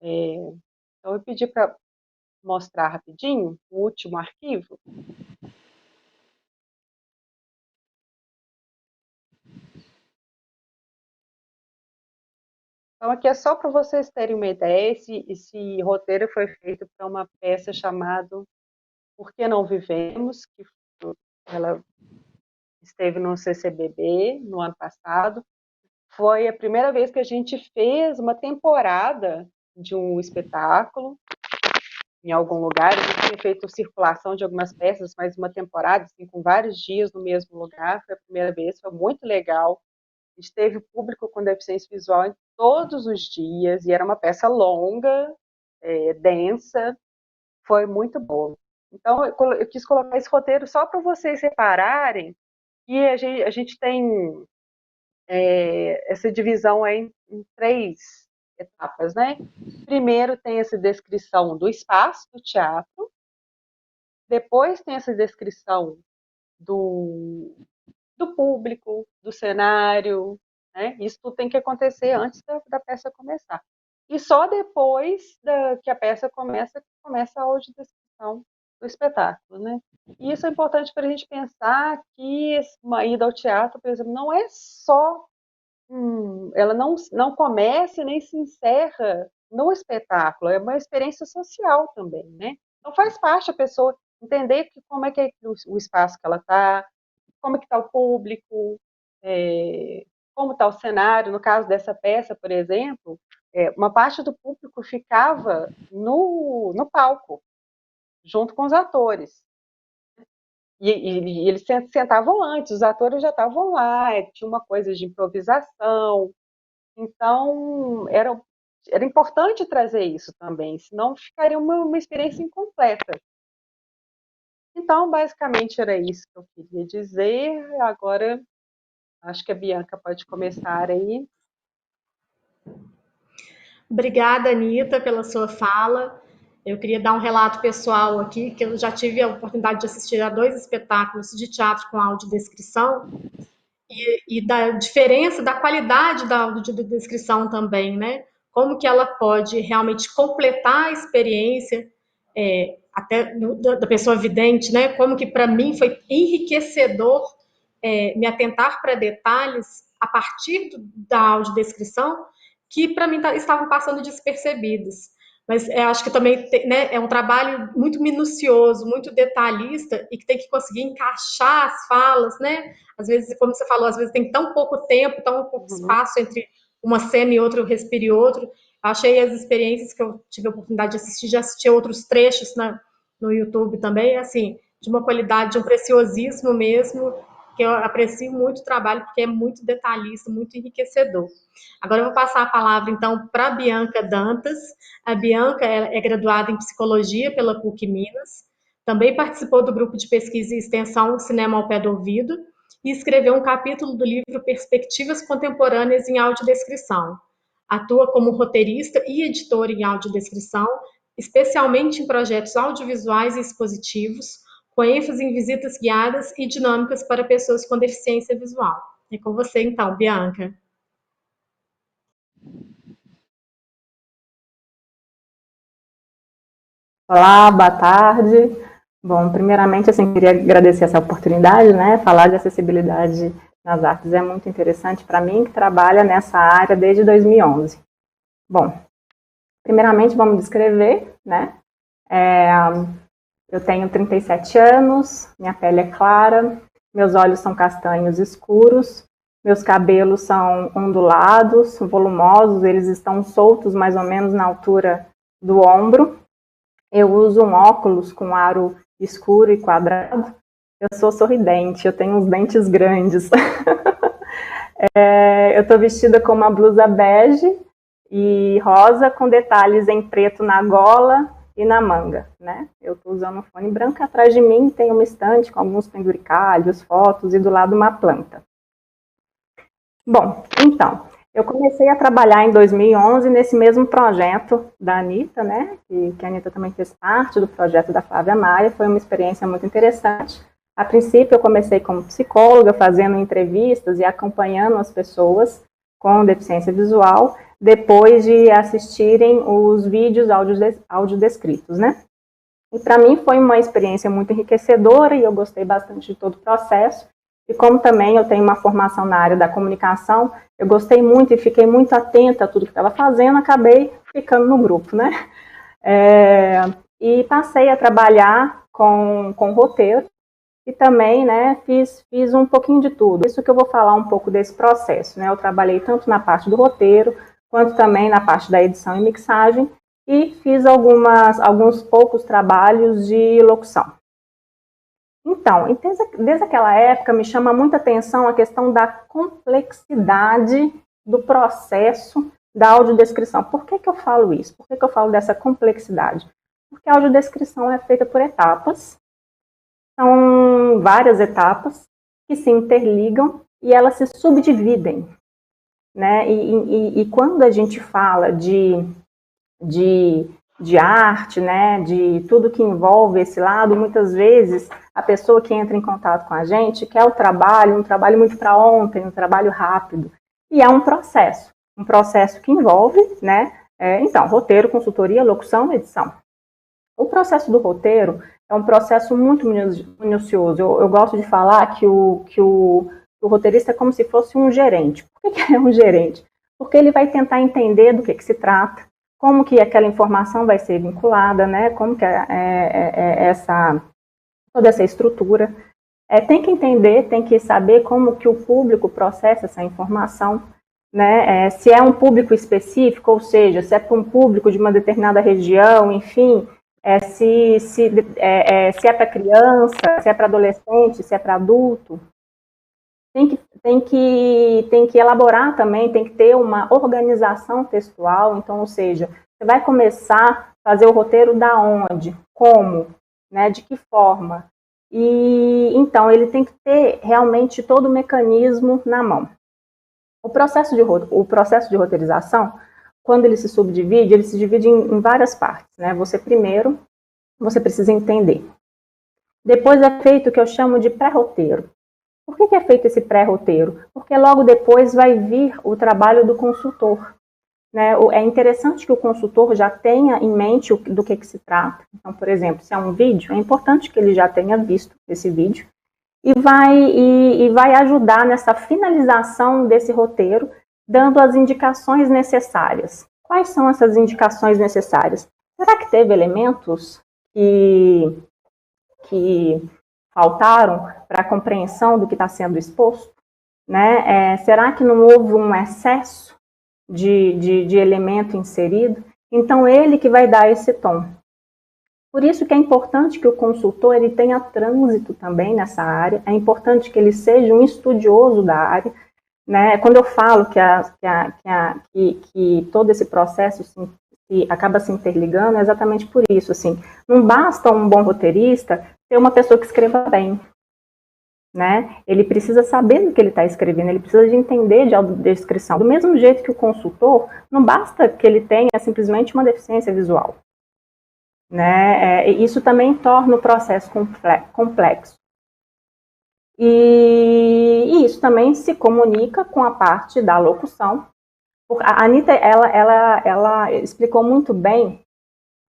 Então, eu pedi para mostrar rapidinho o último arquivo. Então, aqui é só para vocês terem uma ideia, esse roteiro foi feito para uma peça chamada Por que Não Vivemos, que ela esteve no CCBB no ano passado. Foi a primeira vez que a gente fez uma temporada de um espetáculo em algum lugar. A gente tinha feito circulação de algumas peças, mas uma temporada assim, com vários dias no mesmo lugar. Foi a primeira vez, foi muito legal. A gente teve público com deficiência visual em todos os dias, e era uma peça longa, densa, foi muito bom. Então, eu quis colocar esse roteiro só para vocês repararem que a gente tem essa divisão aí em 3 etapas, né? Primeiro tem essa descrição do espaço do teatro, depois tem essa descrição do público, do cenário, né? Isso tudo tem que acontecer antes da peça começar. E só depois que a peça começa a audiodescrição do espetáculo, né? E isso é importante para a gente pensar que uma ida ao teatro, por exemplo, não é só ela não começa nem se encerra no espetáculo, é uma experiência social também, né? Então faz parte a pessoa entender como é que é o espaço que ela está, como é que está o público, como está o cenário. No caso dessa peça, por exemplo, uma parte do público ficava no palco, junto com os atores. E eles sentavam antes, os atores já estavam lá, tinha uma coisa de improvisação. Então, era importante trazer isso também, senão ficaria uma experiência incompleta. Então, basicamente, era isso que eu queria dizer. Agora, acho que a Bianca pode começar aí. Obrigada, Anitta, pela sua fala. Eu queria dar um relato pessoal aqui, que eu já tive a oportunidade de assistir a 2 espetáculos de teatro com audiodescrição, e da diferença, da qualidade da audiodescrição também, né? Como que ela pode realmente completar a experiência, até da pessoa vidente, né? Como que para mim foi enriquecedor me atentar para detalhes a partir da audiodescrição que para mim estavam passando despercebidos. Mas acho que também né, é um trabalho muito minucioso, muito detalhista, e que tem que conseguir encaixar as falas, né? Às vezes, como você falou, às vezes tem tão pouco tempo, tão pouco espaço entre uma cena e outra, um respiro e outro. Achei as experiências que eu tive a oportunidade de assistir, já assisti outros trechos no YouTube também, assim, de uma qualidade, de um preciosismo mesmo, que eu aprecio muito o trabalho, porque é muito detalhista, muito enriquecedor. Agora eu vou passar a palavra, então, para a Bianca Dantas. A Bianca é graduada em Psicologia pela PUC Minas, também participou do grupo de pesquisa e extensão Cinema ao Pé do Ouvido e escreveu um capítulo do livro Perspectivas Contemporâneas em Audiodescrição. Atua como roteirista e editora em audiodescrição, especialmente em projetos audiovisuais e expositivos, com ênfase em visitas guiadas e dinâmicas para pessoas com deficiência visual. É com você, então, Bianca. Olá, boa tarde. Bom, primeiramente, assim, queria agradecer essa oportunidade, né? Falar de acessibilidade nas artes é muito interessante para mim, que trabalha nessa área desde 2011. Bom, primeiramente, vamos descrever, né? Eu tenho 37 anos, minha pele é clara, meus olhos são castanhos escuros, Meus cabelos são ondulados, volumosos, eles estão soltos mais ou menos na altura do ombro. Eu uso um óculos com aro escuro e quadrado. Eu sou sorridente, eu tenho uns dentes grandes. Eu estou vestida com uma blusa bege e rosa, com detalhes em preto na gola e na manga, né? Eu estou usando um fone branco. Atrás de mim tem uma estante com alguns penduricalhos, fotos e do lado uma planta. Bom, então, eu comecei a trabalhar em 2011 nesse mesmo projeto da Anitta, né? Que a Anitta também fez parte do projeto da Flávia Maia. Foi uma experiência muito interessante. A princípio, eu comecei como psicóloga, fazendo entrevistas e acompanhando as pessoas com deficiência visual, depois de assistirem os vídeos audiodescritos, né? E para mim foi uma experiência muito enriquecedora e eu gostei bastante de todo o processo. E como também eu tenho uma formação na área da comunicação, eu gostei muito e fiquei muito atenta a tudo que estava fazendo, acabei ficando no grupo, né? E passei a trabalhar com roteiro e também, né, fiz um pouquinho de tudo. Isso que eu vou falar um pouco desse processo, né? Eu trabalhei tanto na parte do roteiro, quanto também na parte da edição e mixagem, e fiz alguns poucos trabalhos de locução. Então, desde aquela época, me chama muita atenção a questão da complexidade do processo da audiodescrição. Por que eu falo isso? Por que eu falo dessa complexidade? Porque a audiodescrição é feita por etapas, são várias etapas que se interligam e elas se subdividem, né? E quando a gente fala de arte, né, de tudo que envolve esse lado, muitas vezes a pessoa que entra em contato com a gente quer um trabalho muito para ontem, um trabalho rápido. E é um processo que envolve, né, então, roteiro, consultoria, locução, edição. O processo do roteiro é um processo muito minucioso. Eu gosto de falar que o roteirista é como se fosse um gerente. Por que é um gerente? Porque ele vai tentar entender do que se trata, como que aquela informação vai ser vinculada, né? Como que toda essa estrutura. Tem que entender, tem que saber como que o público processa essa informação, né? Se é um público específico, ou seja, se é para um público de uma determinada região, enfim, se é para criança, se é para adolescente, se é para adulto. Tem que elaborar também, tem que ter uma organização textual. Então, ou seja, você vai começar a fazer o roteiro da onde, como, né, de que forma. E então ele tem que ter realmente todo o mecanismo na mão. O processo de roteirização, quando ele se divide em várias partes, né? Você precisa entender. Depois é feito o que eu chamo de pré-roteiro. Por que é feito esse pré-roteiro? Porque logo depois vai vir o trabalho do consultor, né? É interessante que o consultor já tenha em mente do que se trata. Então, por exemplo, se é um vídeo, é importante que ele já tenha visto esse vídeo e vai ajudar nessa finalização desse roteiro, dando as indicações necessárias. Quais são essas indicações necessárias? Será que teve elementos que faltaram para a compreensão do que está sendo exposto, né? Será que não houve um excesso de elemento inserido? Então, ele que vai dar esse tom. Por isso que é importante que o consultor ele tenha trânsito também nessa área, é importante que ele seja um estudioso da área, né? Quando eu falo que todo esse processo acaba se interligando, é exatamente por isso. Assim, não basta um bom roteirista ter uma pessoa que escreva bem, né? Ele precisa saber do que ele está escrevendo, ele precisa de entender de audiodescrição. Do mesmo jeito que o consultor, não basta que ele tenha simplesmente uma deficiência visual, né? Isso também torna o processo complexo. E isso também se comunica com a parte da locução. A Anitta, ela explicou muito bem,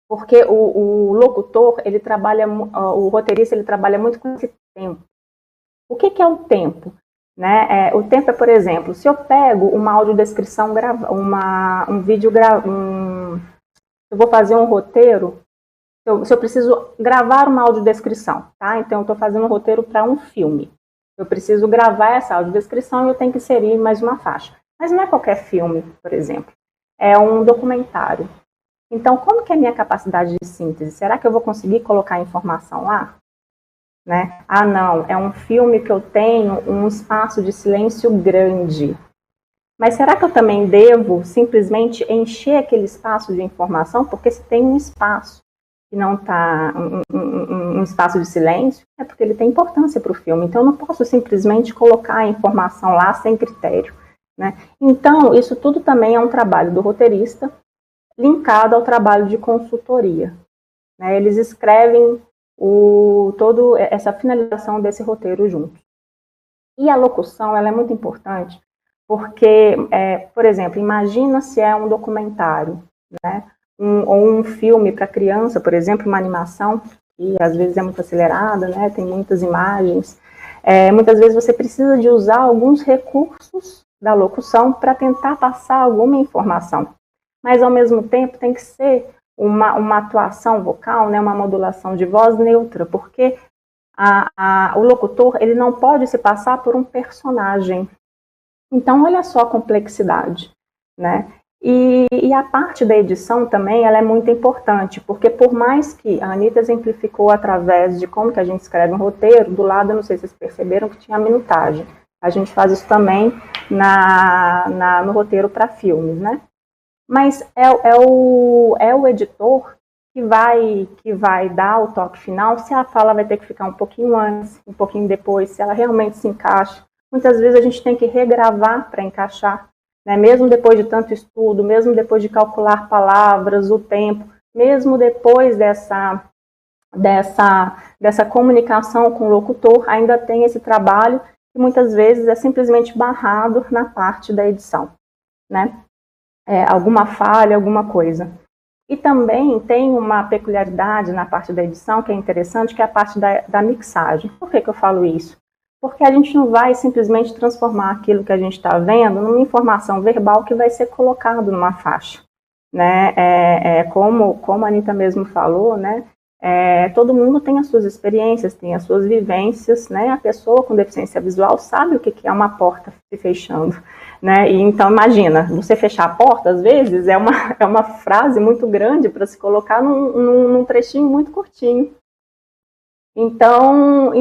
porque o locutor, o roteirista, ele trabalha muito com esse tempo. O que é o tempo? Né? O tempo é, por exemplo, se eu pego uma audiodescrição, um vídeo, eu vou fazer um roteiro, se eu preciso gravar uma audiodescrição, tá? Então eu estou fazendo um roteiro para um filme. Eu preciso gravar essa audiodescrição e eu tenho que inserir mais uma faixa. Mas não é qualquer filme, por exemplo. É um documentário. Então, como que é a minha capacidade de síntese? Será que eu vou conseguir colocar informação lá? Né? Ah, não, é um filme que eu tenho um espaço de silêncio grande. Mas será que eu também devo simplesmente encher aquele espaço de informação? Porque se tem um espaço que não está, um espaço de silêncio, é porque ele tem importância para o filme. Então, eu não posso simplesmente colocar a informação lá sem critério. Né? Então, isso tudo também é um trabalho do roteirista, linkado ao trabalho de consultoria. Né? Eles escrevem toda essa finalização desse roteiro junto. E a locução, ela é muito importante, porque, por exemplo, imagina se é um documentário, né? Ou um filme para criança, por exemplo, uma animação, que às vezes é muito acelerada, né? Tem muitas imagens. Muitas vezes você precisa de usar alguns recursos da locução para tentar passar alguma informação. Mas, ao mesmo tempo, tem que ser uma atuação vocal, né, uma modulação de voz neutra, porque o locutor ele não pode se passar por um personagem. Então, olha só a complexidade. Né? E a parte da edição também ela é muito importante, porque por mais que a Anitta exemplificou através de como que a gente escreve um roteiro, do lado, eu não sei se vocês perceberam, que tinha a minutagem. A gente faz isso também no roteiro para filmes, né? Mas é o editor que vai dar o toque final, se a fala vai ter que ficar um pouquinho antes, um pouquinho depois, se ela realmente se encaixa. Muitas vezes a gente tem que regravar para encaixar, né? Mesmo depois de tanto estudo, mesmo depois de calcular palavras, o tempo, mesmo depois dessa comunicação com o locutor, ainda tem esse trabalho que muitas vezes é simplesmente barrado na parte da edição, né? Alguma falha, alguma coisa. E também tem uma peculiaridade na parte da edição que é interessante, que é a parte da mixagem. Por que eu falo isso? Porque a gente não vai simplesmente transformar aquilo que a gente está vendo numa informação verbal que vai ser colocado numa faixa. Né? Como a Anitta mesmo falou, né? Todo mundo tem as suas experiências, tem as suas vivências, né? A pessoa com deficiência visual sabe o que é uma porta se fechando, né? E então imagina, você fechar a porta, às vezes, é uma frase muito grande para se colocar num trechinho muito curtinho. Então,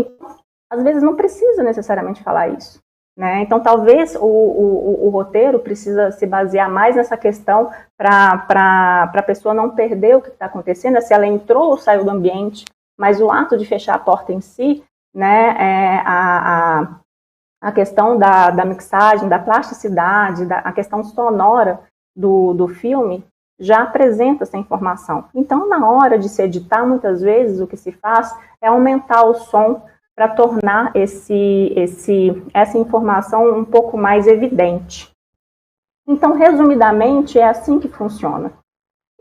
às vezes não precisa necessariamente falar isso. Né? Então, talvez o roteiro precisa se basear mais nessa questão para a pessoa não perder o que está acontecendo, se ela entrou ou saiu do ambiente, mas o ato de fechar a porta em si, né, a questão da mixagem, da plasticidade, a questão sonora do filme, já apresenta essa informação. Então, na hora de se editar, muitas vezes, o que se faz é aumentar o som para tornar essa informação um pouco mais evidente. Então, resumidamente, é assim que funciona.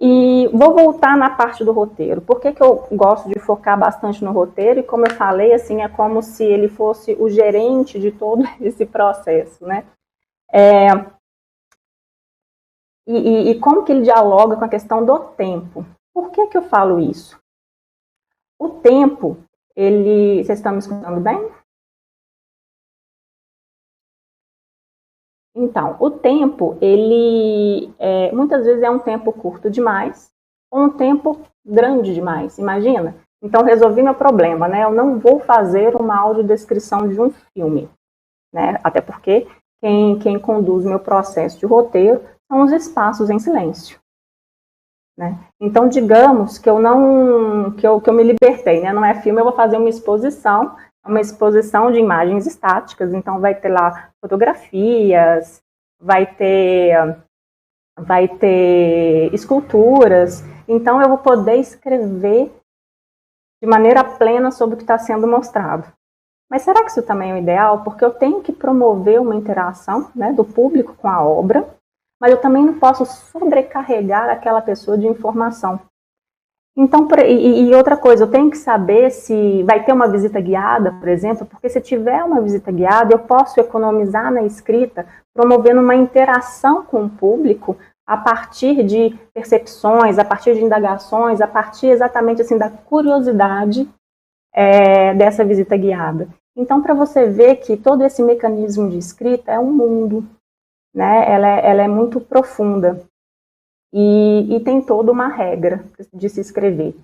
E vou voltar na parte do roteiro. Por que eu gosto de focar bastante no roteiro? E como eu falei, assim, é como se ele fosse o gerente de todo esse processo, né? E como que ele dialoga com a questão do tempo? Por que eu falo isso? O tempo... Vocês estão me escutando bem? Então, o tempo, ele muitas vezes é um tempo curto demais ou um tempo grande demais, imagina? Então, resolvi meu problema, né? Eu não vou fazer uma audiodescrição de um filme, né? Até porque quem conduz meu processo de roteiro são os espaços em silêncio. Né? Então, digamos que eu me libertei, né? Não é filme, eu vou fazer uma exposição de imagens estáticas, então vai ter lá fotografias, vai ter esculturas, então eu vou poder escrever de maneira plena sobre o que está sendo mostrado. Mas será que isso também é o ideal? Porque eu tenho que promover uma interação, né, do público com a obra, mas eu também não posso sobrecarregar aquela pessoa de informação. Então, e outra coisa, eu tenho que saber se vai ter uma visita guiada, por exemplo, porque se tiver uma visita guiada, eu posso economizar na escrita, promovendo uma interação com o público a partir de percepções, a partir de indagações, a partir exatamente assim da curiosidade dessa visita guiada. Então, para você ver que todo esse mecanismo de escrita é um mundo, né? Ela é muito profunda e tem toda uma regra de se escrever.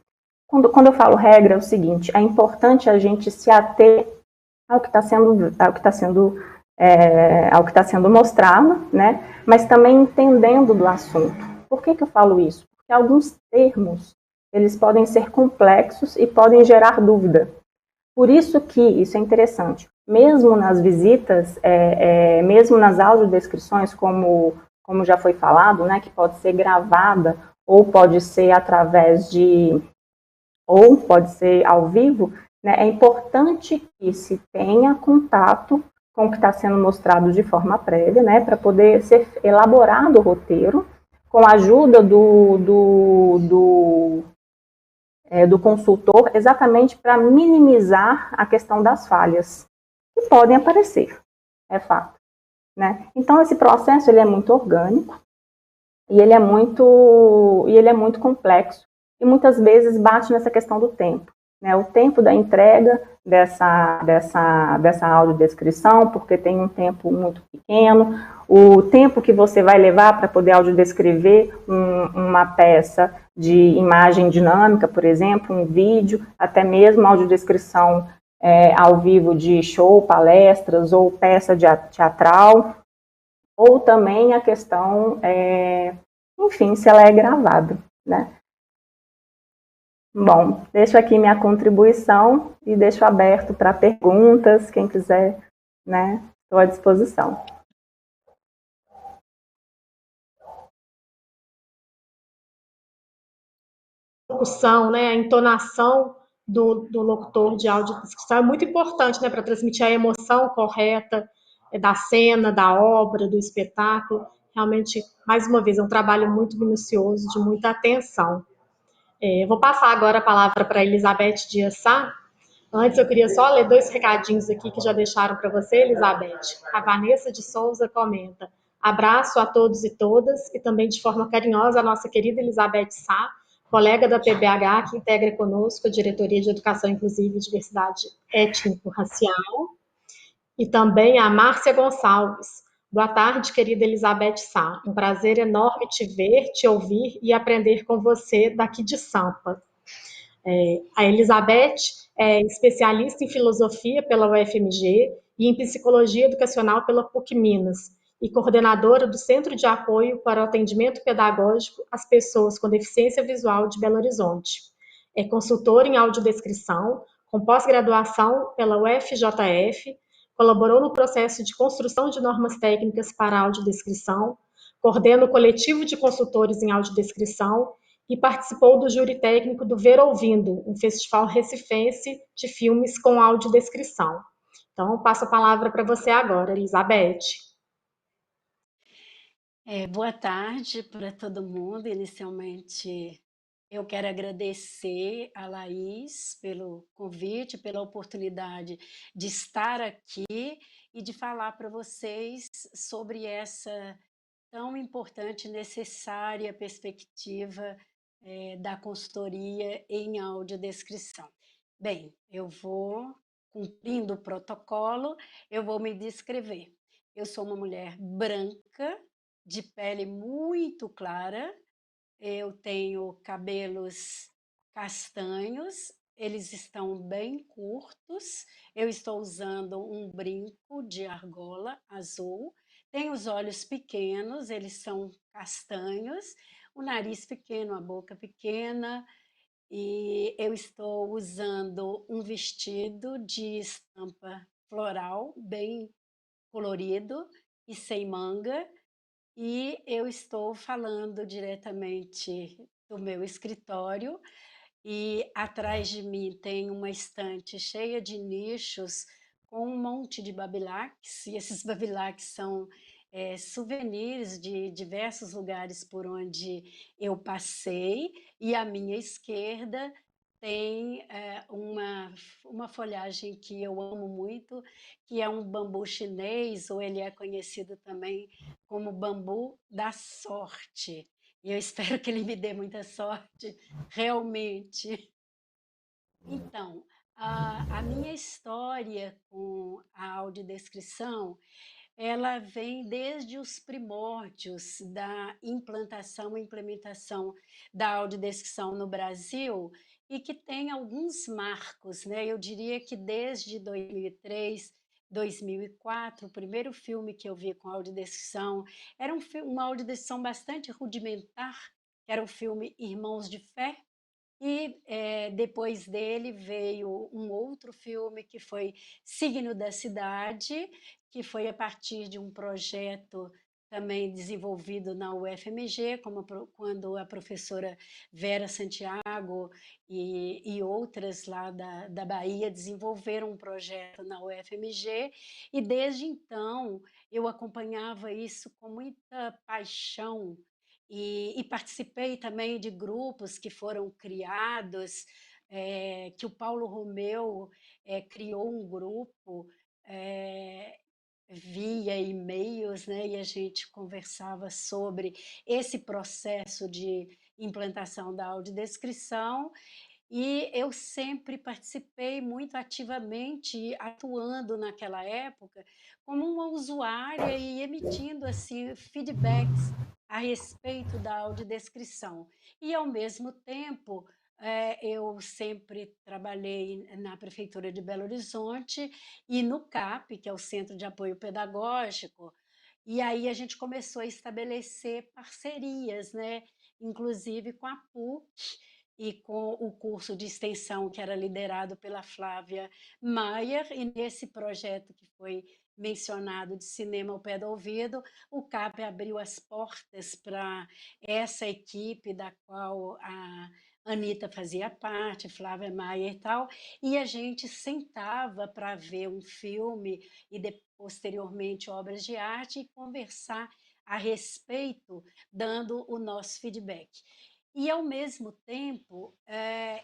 Quando eu falo regra, é o seguinte: é importante a gente se ater ao que está sendo mostrado, né? Mas também entendendo do assunto. Por que eu falo isso? Porque alguns termos eles podem ser complexos e podem gerar dúvida. Por isso que isso é interessante. Mesmo nas visitas, mesmo nas audiodescrições, como já foi falado, né, que pode ser gravada ou pode ser ou pode ser ao vivo, né, é importante que se tenha contato com o que está sendo mostrado de forma prévia, né, para poder ser elaborado o roteiro, com a ajuda do consultor, exatamente para minimizar a questão das falhas, que podem aparecer, é fato. Né? Então, esse processo ele é muito orgânico e ele é muito complexo e muitas vezes bate nessa questão do tempo. Né? O tempo da entrega dessa audiodescrição, porque tem um tempo muito pequeno, o tempo que você vai levar para poder audiodescrever uma peça de imagem dinâmica, por exemplo, um vídeo, até mesmo audiodescrição ao vivo de show, palestras ou peça teatral, ou também a questão, enfim, se ela é gravada, né? Bom, deixo aqui minha contribuição e deixo aberto para perguntas, quem quiser, né, estou à disposição. Locução, né, a entonação do locutor de audiodescrição é muito importante, né, para transmitir a emoção correta da cena, da obra, do espetáculo. Realmente, mais uma vez, é um trabalho muito minucioso, de muita atenção. Vou passar agora a palavra para a Elizabeth Dias Sá. Antes, eu queria só ler 2 recadinhos aqui que já deixaram para você, Elizabeth. A Vanessa de Souza comenta: abraço a todos e todas, e também de forma carinhosa a nossa querida Elizabeth Sá, colega da PBH, que integra conosco a Diretoria de Educação Inclusiva e Diversidade Étnico-Racial, e também a Márcia Gonçalves. Boa tarde, querida Elizabeth Sá. Um prazer enorme te ver, te ouvir e aprender com você daqui de Sampa. A Elizabeth é especialista em filosofia pela UFMG e em psicologia educacional pela PUC Minas e coordenadora do Centro de Apoio para o Atendimento Pedagógico às Pessoas com Deficiência Visual de Belo Horizonte. É consultora em audiodescrição, com pós-graduação pela UFJF, colaborou no processo de construção de normas técnicas para audiodescrição, coordena o coletivo de consultores em audiodescrição e participou do júri técnico do Ver Ouvindo, um festival recifense de filmes com audiodescrição. Então, passo a palavra para você agora, Elizabeth. Boa tarde para todo mundo. Inicialmente, eu quero agradecer a Laís pelo convite, pela oportunidade de estar aqui e de falar para vocês sobre essa tão importante e necessária perspectiva da consultoria em audiodescrição. Bem, eu vou, cumprindo o protocolo, eu vou me descrever. Eu sou uma mulher branca, de pele muito clara, eu tenho cabelos castanhos, eles estão bem curtos, eu estou usando um brinco de argola azul, tenho os olhos pequenos, eles são castanhos, o nariz pequeno, a boca pequena, e eu estou usando um vestido de estampa floral, bem colorido e sem manga, e eu estou falando diretamente do meu escritório e atrás de mim tem uma estante cheia de nichos com um monte de babilaques, e esses babilaques são souvenirs de diversos lugares por onde eu passei, e à minha esquerda tem uma folhagem que eu amo muito, que é um bambu chinês, ou ele é conhecido também como bambu da sorte. E eu espero que ele me dê muita sorte, realmente. Então, A minha história com a audiodescrição, ela vem desde os primórdios da implantação e implementação da audiodescrição no Brasil e que tem alguns marcos, né? Eu diria que desde 2003, 2004, o primeiro filme que eu vi com audiodescrição era uma audiodescrição bastante rudimentar, que era o filme Irmãos de Fé, e depois dele veio um outro filme que foi Signo da Cidade, que foi a partir de um projeto também desenvolvido na UFMG, quando a professora Vera Santiago e outras lá da Bahia desenvolveram um projeto na UFMG, e desde então eu acompanhava isso com muita paixão, e participei também de grupos que foram criados, que o Paulo Romeu criou um grupo via e-mails, né, e a gente conversava sobre esse processo de implantação da audiodescrição, e eu sempre participei muito ativamente, atuando naquela época como uma usuária e emitindo assim feedbacks a respeito da audiodescrição. E, ao mesmo tempo, eu sempre trabalhei na Prefeitura de Belo Horizonte e no CAP, que é o Centro de Apoio Pedagógico, e aí a gente começou a estabelecer parcerias, né? Inclusive com a PUC e com o curso de extensão que era liderado pela Flávia Maier, e nesse projeto que foi mencionado de Cinema ao Pé do Ouvido, o CAP abriu as portas para essa equipe da qual a Anita fazia parte, Flávia Maier e tal, e a gente sentava para ver um filme e posteriormente obras de arte e conversar a respeito, dando o nosso feedback. E, ao mesmo tempo,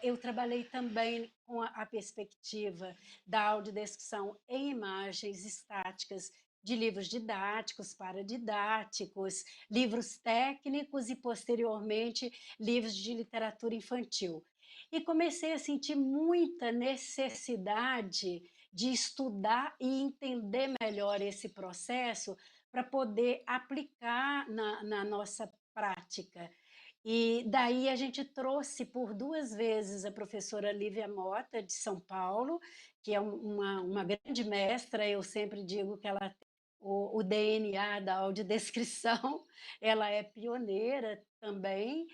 eu trabalhei também com a perspectiva da audiodescrição em imagens estáticas de livros didáticos, paradidáticos, livros técnicos e, posteriormente, livros de literatura infantil. E comecei a sentir muita necessidade de estudar e entender melhor esse processo para poder aplicar na nossa prática. E daí a gente trouxe por 2 vezes a professora Lívia Mota, de São Paulo, que é uma grande mestra. Eu sempre digo que ela tem o DNA da audiodescrição, ela é pioneira também,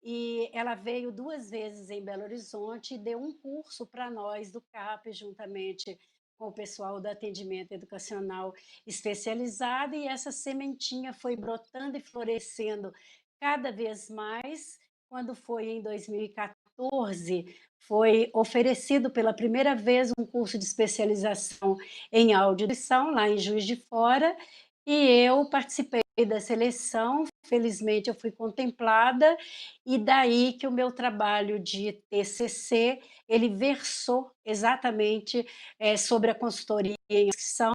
e ela veio 2 vezes em Belo Horizonte e deu um curso para nós do CAP, juntamente com o pessoal do atendimento educacional especializado, e essa sementinha foi brotando e florescendo cada vez mais. Quando foi em 2014, foi oferecido pela primeira vez um curso de especialização em audiodescrição, lá em Juiz de Fora, e eu participei da seleção. Felizmente eu fui contemplada, e daí que o meu trabalho de TCC, ele versou exatamente sobre a consultoria em audição,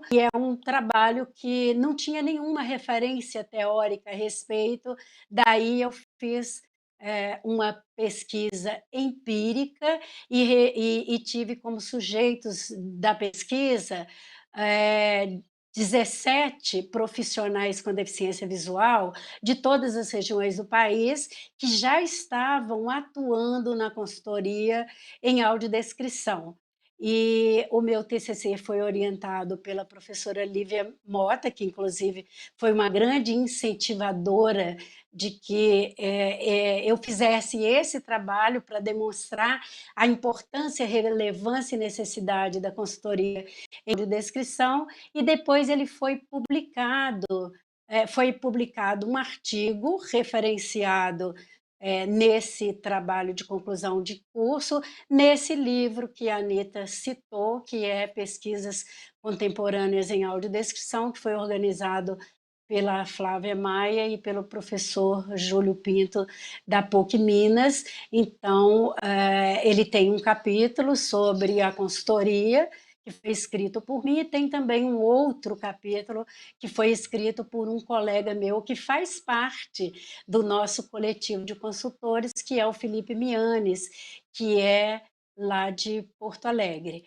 que é um trabalho que não tinha nenhuma referência teórica a respeito. Daí eu fiz uma pesquisa empírica e tive como sujeitos da pesquisa 17 profissionais com deficiência visual de todas as regiões do país que já estavam atuando na consultoria em audiodescrição. E o meu TCC foi orientado pela professora Lívia Mota, que inclusive foi uma grande incentivadora de que eu fizesse esse trabalho para demonstrar a importância, relevância e necessidade da consultoria em audiodescrição. E depois ele foi publicado um artigo referenciado nesse trabalho de conclusão de curso, nesse livro que a Anita citou, que é Pesquisas Contemporâneas em Audiodescrição, que foi organizado pela Flávia Maia e pelo professor Júlio Pinto, da PUC Minas. Então, ele tem um capítulo sobre a consultoria, que foi escrito por mim, e tem também um outro capítulo que foi escrito por um colega meu que faz parte do nosso coletivo de consultores, que é o Felipe Mianes, que é lá de Porto Alegre.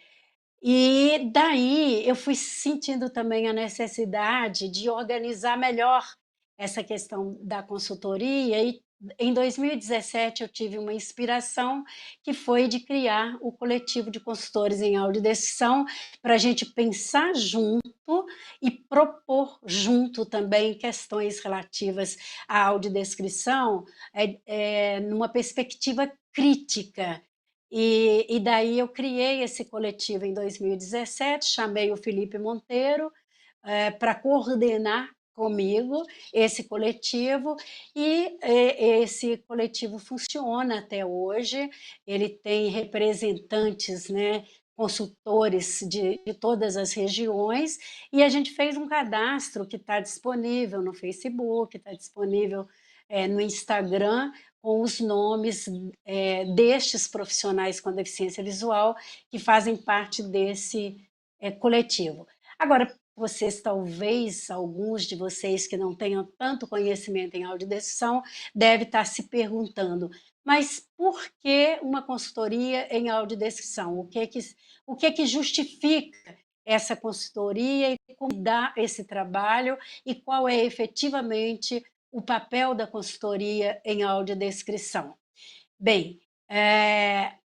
E daí eu fui sentindo também a necessidade de organizar melhor essa questão da consultoria e em 2017 eu tive uma inspiração que foi de criar o coletivo de consultores em audiodescrição para a gente pensar junto e propor junto também questões relativas à audiodescrição numa perspectiva crítica. E daí eu criei esse coletivo em 2017, chamei o Felipe Monteiro para coordenar comigo esse coletivo, e esse coletivo funciona até hoje. Ele tem representantes, né, consultores de todas as regiões, e a gente fez um cadastro que está disponível no Facebook, está disponível no Instagram, com os nomes destes profissionais com deficiência visual que fazem parte desse coletivo. Agora, vocês, talvez, alguns de vocês que não tenham tanto conhecimento em audiodescrição, devem estar se perguntando, mas por que uma consultoria em audiodescrição? O que é que justifica essa consultoria e como dá esse trabalho e qual é efetivamente o papel da consultoria em audiodescrição? Bem,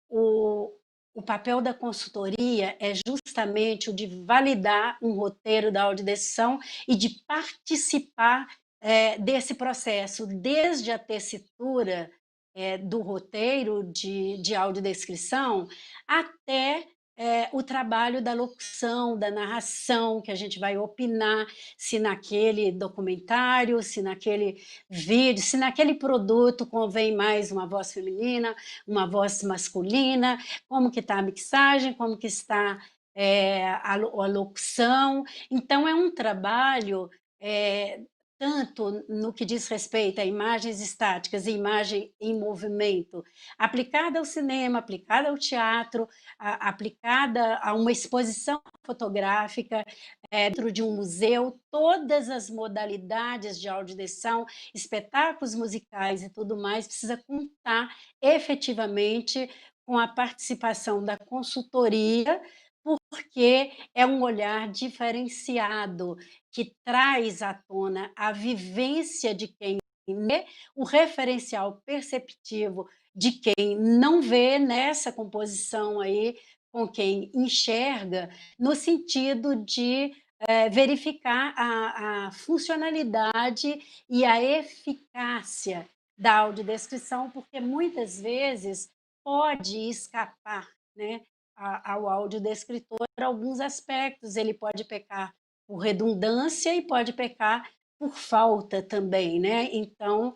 o papel da consultoria é justamente o de validar um roteiro da audiodescrição e de participar desse processo, desde a tessitura do roteiro de audiodescrição até o trabalho da locução, da narração, que a gente vai opinar se naquele documentário, se naquele vídeo, se naquele produto convém mais uma voz feminina, uma voz masculina, como que está a mixagem, como que está a locução. Então, é um trabalho tanto no que diz respeito a imagens estáticas e imagem em movimento, aplicada ao cinema, aplicada ao teatro, aplicada a uma exposição fotográfica, dentro de um museu, todas as modalidades de audiodescrição, espetáculos musicais e tudo mais, precisa contar efetivamente com a participação da consultoria, porque é um olhar diferenciado que traz à tona a vivência de quem vê, o referencial perceptivo de quem não vê nessa composição aí com quem enxerga, no sentido de verificar a funcionalidade e a eficácia da audiodescrição, porque muitas vezes pode escapar, né, ao audiodescritor alguns aspectos. Ele pode pecar por redundância e pode pecar por falta também, né? Então,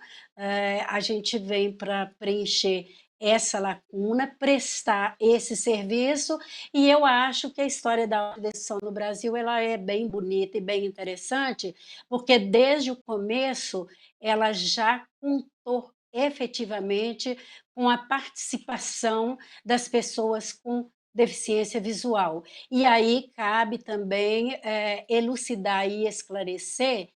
a gente vem para preencher essa lacuna, prestar esse serviço, e eu acho que a história da audiodescrição no Brasil ela é bem bonita e bem interessante, porque desde o começo ela já contou efetivamente com a participação das pessoas com deficiência visual. E aí cabe também elucidar e esclarecer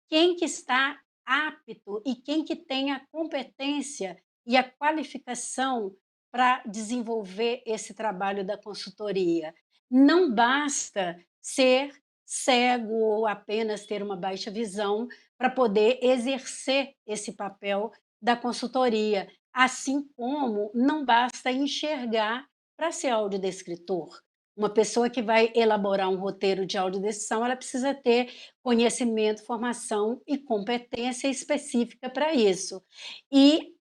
quem que está apto e quem que tem a competência e a qualificação para desenvolver esse trabalho da consultoria. Não basta ser cego ou apenas ter uma baixa visão para poder exercer esse papel da consultoria, assim como não basta enxergar para ser audiodescritor. Uma pessoa que vai elaborar um roteiro de audiodescrição, ela precisa ter conhecimento, formação e competência específica para isso. E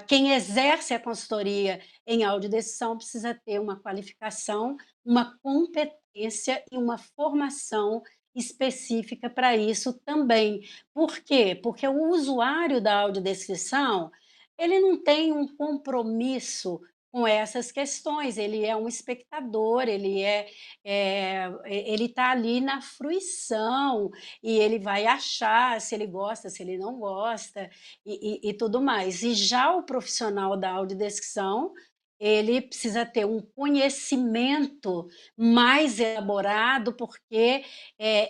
quem exerce a consultoria em audiodescrição precisa ter uma qualificação, uma competência e uma formação específica para isso também. Por quê? Porque o usuário da audiodescrição, ele não tem um compromisso com essas questões, ele é um espectador, ele está ali na fruição, e ele vai achar se ele gosta, se ele não gosta, e tudo mais. E já o profissional da audiodescrição, ele precisa ter um conhecimento mais elaborado, porque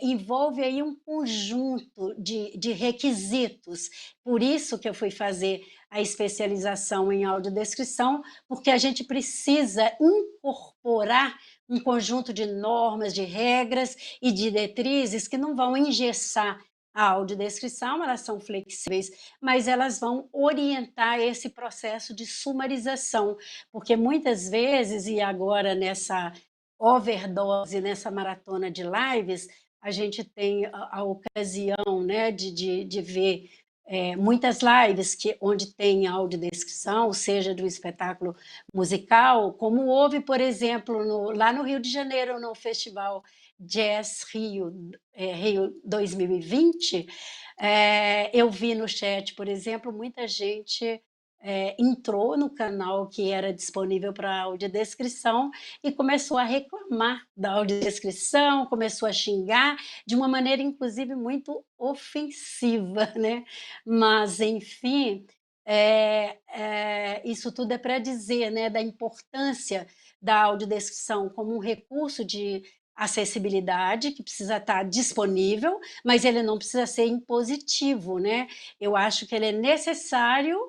envolve aí um conjunto de requisitos. Por isso que eu fui fazer a especialização em audiodescrição, porque a gente precisa incorporar um conjunto de normas, de regras e diretrizes que não vão engessar a audiodescrição, elas são flexíveis, mas elas vão orientar esse processo de sumarização, porque muitas vezes, e agora nessa overdose, nessa maratona de lives, a gente tem a ocasião, né, de ver muitas lives onde tem audiodescrição, seja do espetáculo musical, como houve, por exemplo, lá no Rio de Janeiro, no Festival Jazz Rio 2020, eu vi no chat, por exemplo, muita gente entrou no canal que era disponível para audiodescrição e começou a reclamar da audiodescrição, começou a xingar de uma maneira, inclusive, muito ofensiva, né? Mas, enfim, isso tudo é para dizer, né, da importância da audiodescrição como um recurso de acessibilidade que precisa estar disponível, mas ele não precisa ser impositivo, né? Eu acho que ele é necessário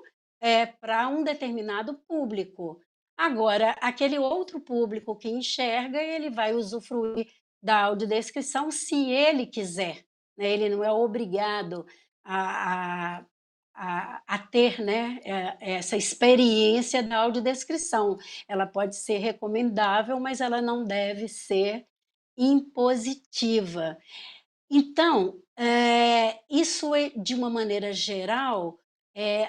para um determinado público. Agora, aquele outro público que enxerga, ele vai usufruir da audiodescrição se ele quiser, né? Ele não é obrigado a ter, né, essa experiência da audiodescrição. Ela pode ser recomendável, mas ela não deve ser impositiva. Então, isso é, de uma maneira geral,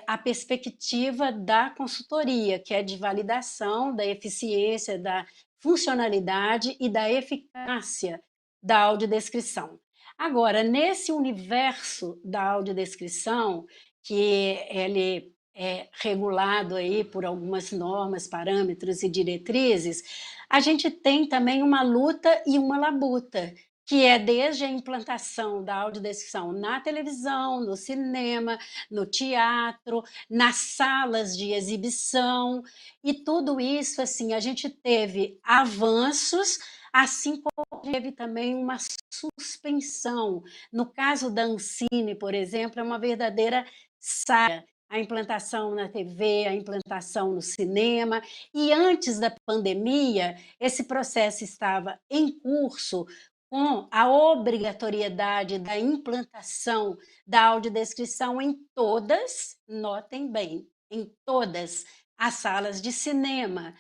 a perspectiva da consultoria, que é de validação da eficiência, da funcionalidade e da eficácia da audiodescrição. Agora, nesse universo da audiodescrição, que ele é regulado aí por algumas normas, parâmetros e diretrizes, a gente tem também uma luta e uma labuta, que é desde a implantação da audiodescrição na televisão, no cinema, no teatro, nas salas de exibição, e tudo isso, assim, a gente teve avanços, assim como teve também uma suspensão. No caso da Ancine, por exemplo, é uma verdadeira saga. A implantação na TV, a implantação no cinema, e antes da pandemia, esse processo estava em curso com a obrigatoriedade da implantação da audiodescrição em todas, notem bem, em todas as salas de cinema.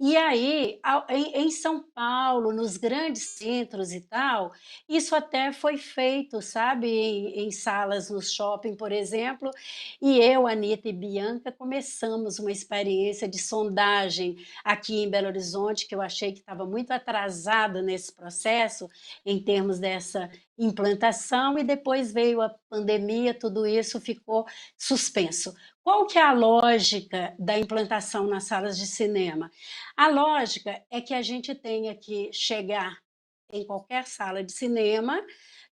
E aí, em São Paulo, nos grandes centros e tal, isso até foi feito, sabe, em salas no shopping, por exemplo, e eu, Anitta e Bianca começamos uma experiência de sondagem aqui em Belo Horizonte, que eu achei que estava muito atrasada nesse processo, em termos dessa implantação, e depois veio a pandemia, tudo isso ficou suspenso. Qual que é a lógica da implantação nas salas de cinema? A lógica é que a gente tenha que chegar em qualquer sala de cinema,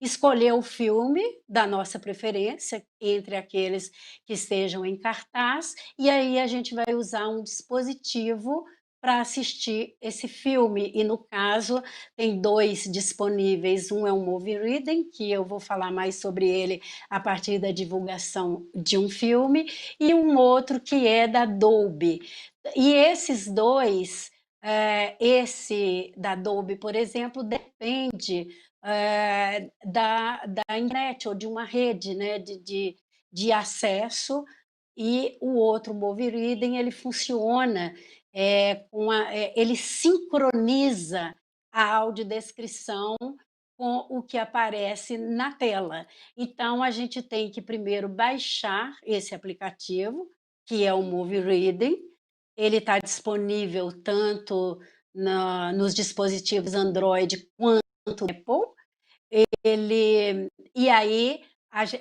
escolher o filme da nossa preferência, entre aqueles que estejam em cartaz, e aí a gente vai usar um dispositivo para assistir esse filme, e no caso tem dois disponíveis, um é o Movie Reading, que eu vou falar mais sobre ele a partir da divulgação de um filme, e um outro que é da Dolby. E esses dois, esse da Dolby, por exemplo, depende da internet ou de uma rede, né, de acesso, e o outro, Movie Reading, ele funciona ele sincroniza a audiodescrição com o que aparece na tela. Então, a gente tem que primeiro baixar esse aplicativo, que é o Movie Reading. Ele está disponível tanto nos dispositivos Android quanto Apple. E aí,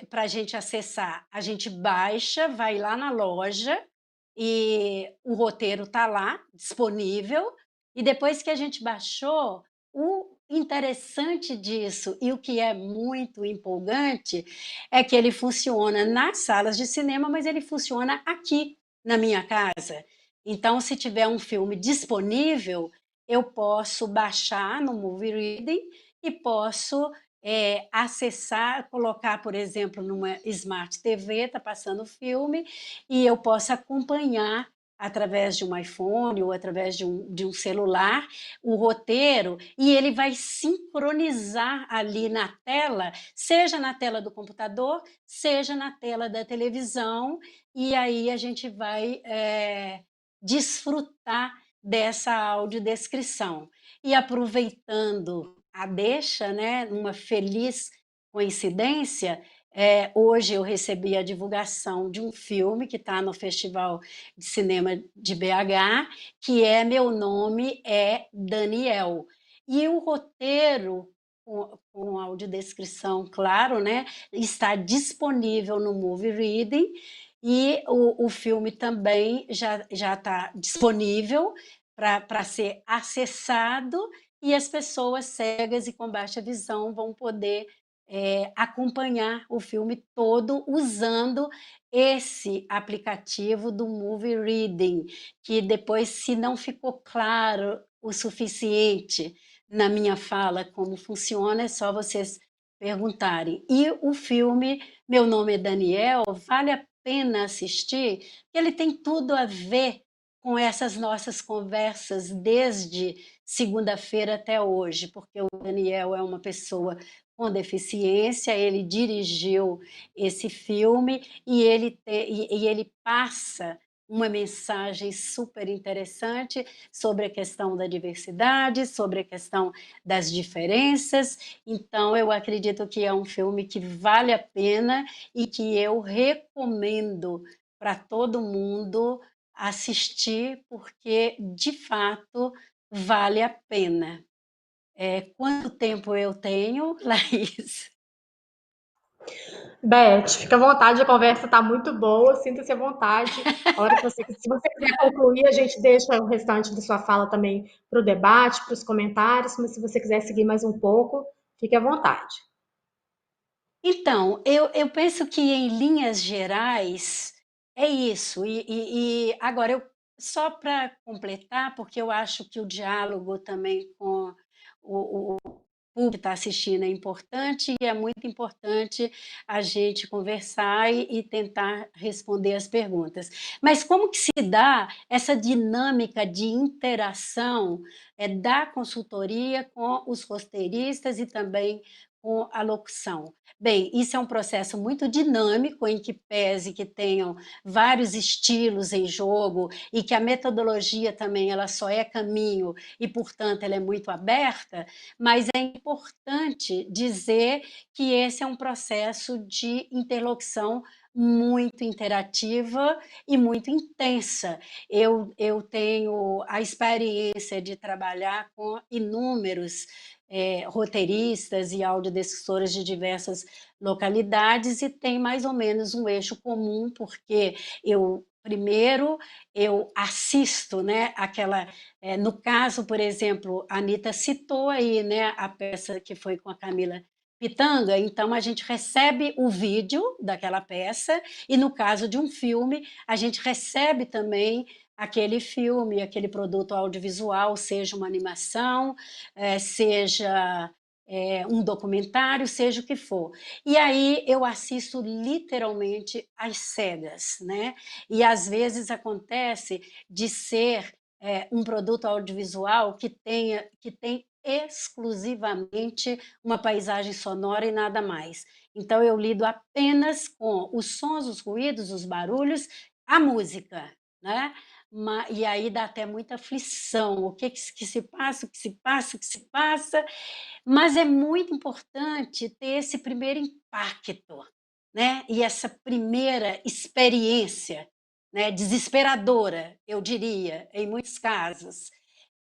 para a gente acessar, a gente baixa, vai lá na loja, e o roteiro está lá, disponível, e depois que a gente baixou, o interessante disso, e o que é muito empolgante, é que ele funciona nas salas de cinema, mas ele funciona aqui na minha casa. Então, se tiver um filme disponível, eu posso baixar no Movie Reading e posso acessar, colocar, por exemplo, numa Smart TV, está passando o filme, e eu posso acompanhar através de um iPhone ou através de um celular o roteiro, e ele vai sincronizar ali na tela, seja na tela do computador, seja na tela da televisão, e aí a gente vai desfrutar dessa audiodescrição. E aproveitando a deixa, né, uma feliz coincidência, hoje eu recebi a divulgação de um filme que está no Festival de Cinema de BH, que é Meu Nome é Daniel. E o roteiro, com audiodescrição, claro, né, está disponível no Movie Reading, e o filme também já está disponível para ser acessado, e as pessoas cegas e com baixa visão vão poder acompanhar o filme todo usando esse aplicativo do Movie Reading, que depois, se não ficou claro o suficiente na minha fala como funciona, é só vocês perguntarem. E o filme Meu Nome é Daniel, vale a pena assistir, porque ele tem tudo a ver com essas nossas conversas desde segunda-feira até hoje, porque o Daniel é uma pessoa com deficiência, ele dirigiu esse filme e ele passa uma mensagem super interessante sobre a questão da diversidade, sobre a questão das diferenças. Então, eu acredito que é um filme que vale a pena e que eu recomendo para todo mundo assistir, porque, de fato, vale a pena. Quanto tempo eu tenho, Laís? Beth, fica à vontade, a conversa está muito boa, sinta-se à vontade. A hora que se você quiser concluir, a gente deixa o restante da sua fala também para o debate, para os comentários, mas se você quiser seguir mais um pouco, fique à vontade. Então, eu penso que, em linhas gerais, é isso. E agora, só para completar, porque eu acho que o diálogo também com o público que está assistindo é importante, e é muito importante a gente conversar e tentar responder as perguntas. Mas como que se dá essa dinâmica de interação da consultoria com os roteiristas e também com a locução? Bem, isso é um processo muito dinâmico, em que pese que tenham vários estilos em jogo e que a metodologia também ela só é caminho e, portanto, ela é muito aberta, mas é importante dizer que esse é um processo de interlocução muito interativa e muito intensa. Eu tenho a experiência de trabalhar com inúmeros roteiristas e audiodescriptores de diversas localidades, e tem mais ou menos um eixo comum, porque primeiro eu assisto, né, no caso, por exemplo, a Anitta citou aí, né, a peça que foi com a Camila Pitanga, então a gente recebe o vídeo daquela peça, e no caso de um filme, a gente recebe também aquele filme, aquele produto audiovisual, seja uma animação, seja um documentário, seja o que for. E aí eu assisto literalmente às cegas, né? E às vezes acontece de ser um produto audiovisual que tem exclusivamente uma paisagem sonora e nada mais. Então eu lido apenas com os sons, os ruídos, os barulhos, a música, né? E aí dá até muita aflição, o que se passa, o que se passa, o que se passa, mas é muito importante ter esse primeiro impacto, né? E essa primeira experiência, né? Desesperadora, eu diria, em muitos casos.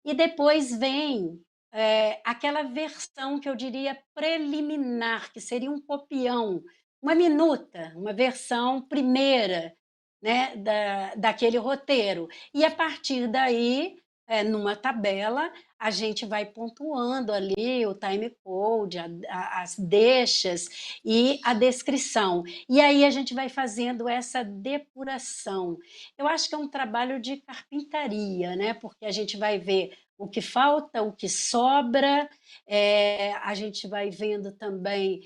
E depois vem aquela versão que eu diria preliminar, que seria um copião, uma minuta, uma versão primeira, né, daquele roteiro. E a partir daí numa tabela, a gente vai pontuando ali o time code, as deixas e a descrição. E aí a gente vai fazendo essa depuração. Eu acho que é um trabalho de carpintaria, né? Porque a gente vai ver o que falta, o que sobra, a gente vai vendo também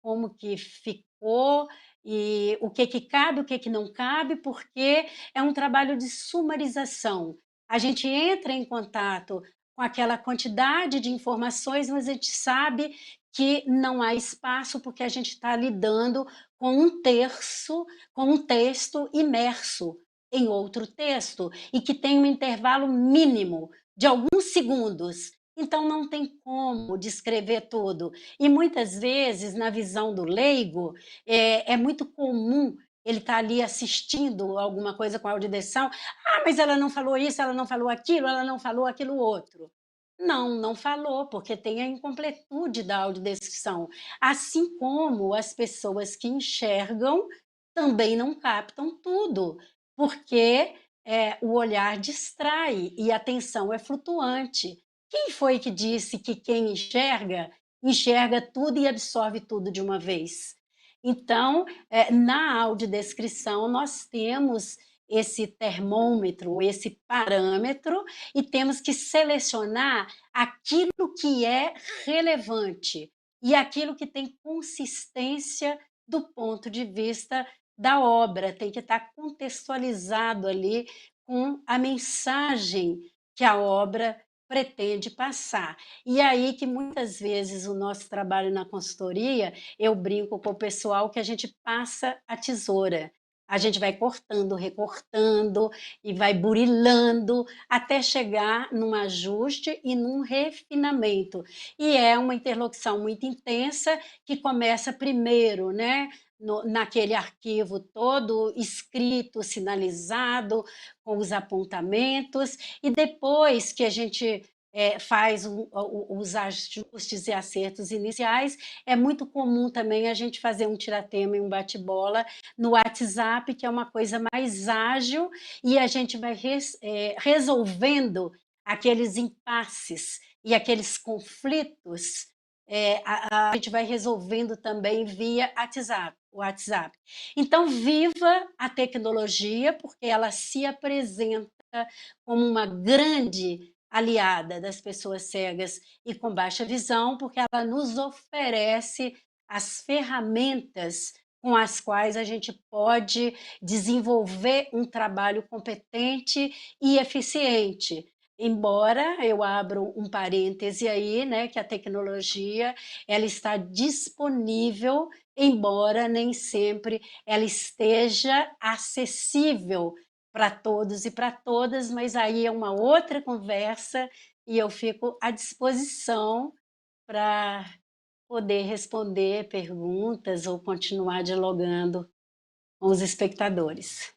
como que ficou e o que cabe, o que não cabe, porque é um trabalho de sumarização. A gente entra em contato com aquela quantidade de informações, mas a gente sabe que não há espaço porque a gente está lidando com com um texto imerso em outro texto e que tem um intervalo mínimo de alguns segundos. Então não tem como descrever tudo. E muitas vezes, na visão do leigo, é muito comum ele estar ali assistindo alguma coisa com audiodescrição. Ah, mas ela não falou isso, ela não falou aquilo, ela não falou aquilo outro. Não, não falou, porque tem a incompletude da audiodescrição. Assim como as pessoas que enxergam também não captam tudo, porque o olhar distrai e a atenção é flutuante. Quem foi que disse que quem enxerga, enxerga tudo e absorve tudo de uma vez? Então, na audiodescrição, nós temos esse termômetro, esse parâmetro, e temos que selecionar aquilo que é relevante e aquilo que tem consistência do ponto de vista da obra, tem que estar contextualizado ali com a mensagem que a obra pretende passar. E aí que muitas vezes o nosso trabalho na consultoria, eu brinco com o pessoal que a gente passa a tesoura. A gente vai cortando, recortando e vai burilando até chegar num ajuste e num refinamento. E é uma interlocução muito intensa que começa primeiro, né? Naquele arquivo todo escrito, sinalizado, com os apontamentos, e depois que a gente faz os ajustes e acertos iniciais, é muito comum também a gente fazer um tiratema e um bate-bola no WhatsApp, que é uma coisa mais ágil, e a gente vai resolvendo aqueles impasses e aqueles conflitos, a gente vai resolvendo também via WhatsApp. Então, viva a tecnologia, porque ela se apresenta como uma grande aliada das pessoas cegas e com baixa visão, porque ela nos oferece as ferramentas com as quais a gente pode desenvolver um trabalho competente e eficiente. Embora eu abro um parêntese aí, né, que a tecnologia ela está disponível, embora nem sempre ela esteja acessível para todos e para todas, mas aí é uma outra conversa e eu fico à disposição para poder responder perguntas ou continuar dialogando com os espectadores.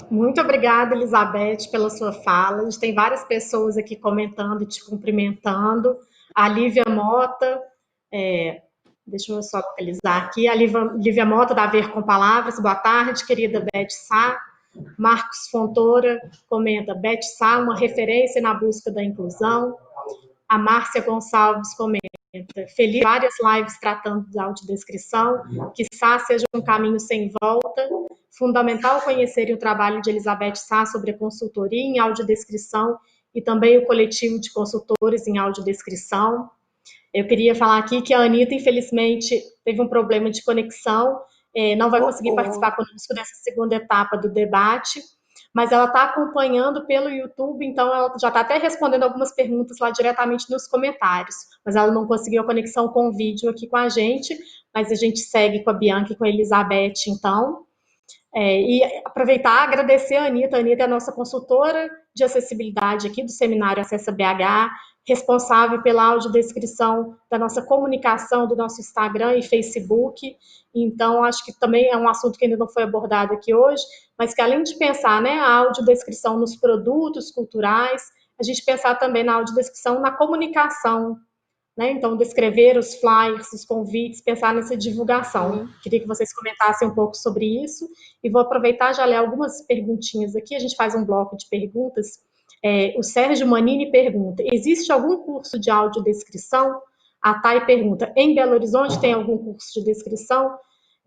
Muito obrigada, Elizabeth, pela sua fala. A gente tem várias pessoas aqui comentando e te cumprimentando. A Lívia Mota, deixa eu só localizar aqui. A Lívia Mota, da Ver com Palavras. Boa tarde, querida Beth Sá. Marcos Fontoura comenta: Beth Sá, uma referência na busca da inclusão. A Márcia Gonçalves comenta: feliz várias lives tratando da audiodescrição, que Sá seja um caminho sem volta. Fundamental conhecerem o trabalho de Elizabeth Sá sobre a consultoria em audiodescrição e também o coletivo de consultores em audiodescrição. Eu queria falar aqui que a Anitta, infelizmente, teve um problema de conexão, não vai conseguir participar conosco dessa segunda etapa do debate, mas ela está acompanhando pelo YouTube, então ela já está até respondendo algumas perguntas lá diretamente nos comentários, mas ela não conseguiu a conexão com o vídeo aqui com a gente, mas a gente segue com a Bianca e com a Elizabeth, então. E aproveitar, agradecer a Anitta. A Anitta é a nossa consultora de acessibilidade aqui do Seminário Acessa BH, responsável pela audiodescrição da nossa comunicação, do nosso Instagram e Facebook. Então, acho que também é um assunto que ainda não foi abordado aqui hoje, mas que além de pensar, né, a audiodescrição nos produtos culturais, a gente pensar também na audiodescrição na comunicação né? Então, descrever os flyers, os convites, pensar nessa divulgação. Queria que vocês comentassem um pouco sobre isso e vou aproveitar já ler algumas perguntinhas aqui. A gente faz um bloco de perguntas. O Sérgio Manini pergunta: existe algum curso de audiodescrição? A Thay pergunta: em Belo Horizonte tem algum curso de descrição?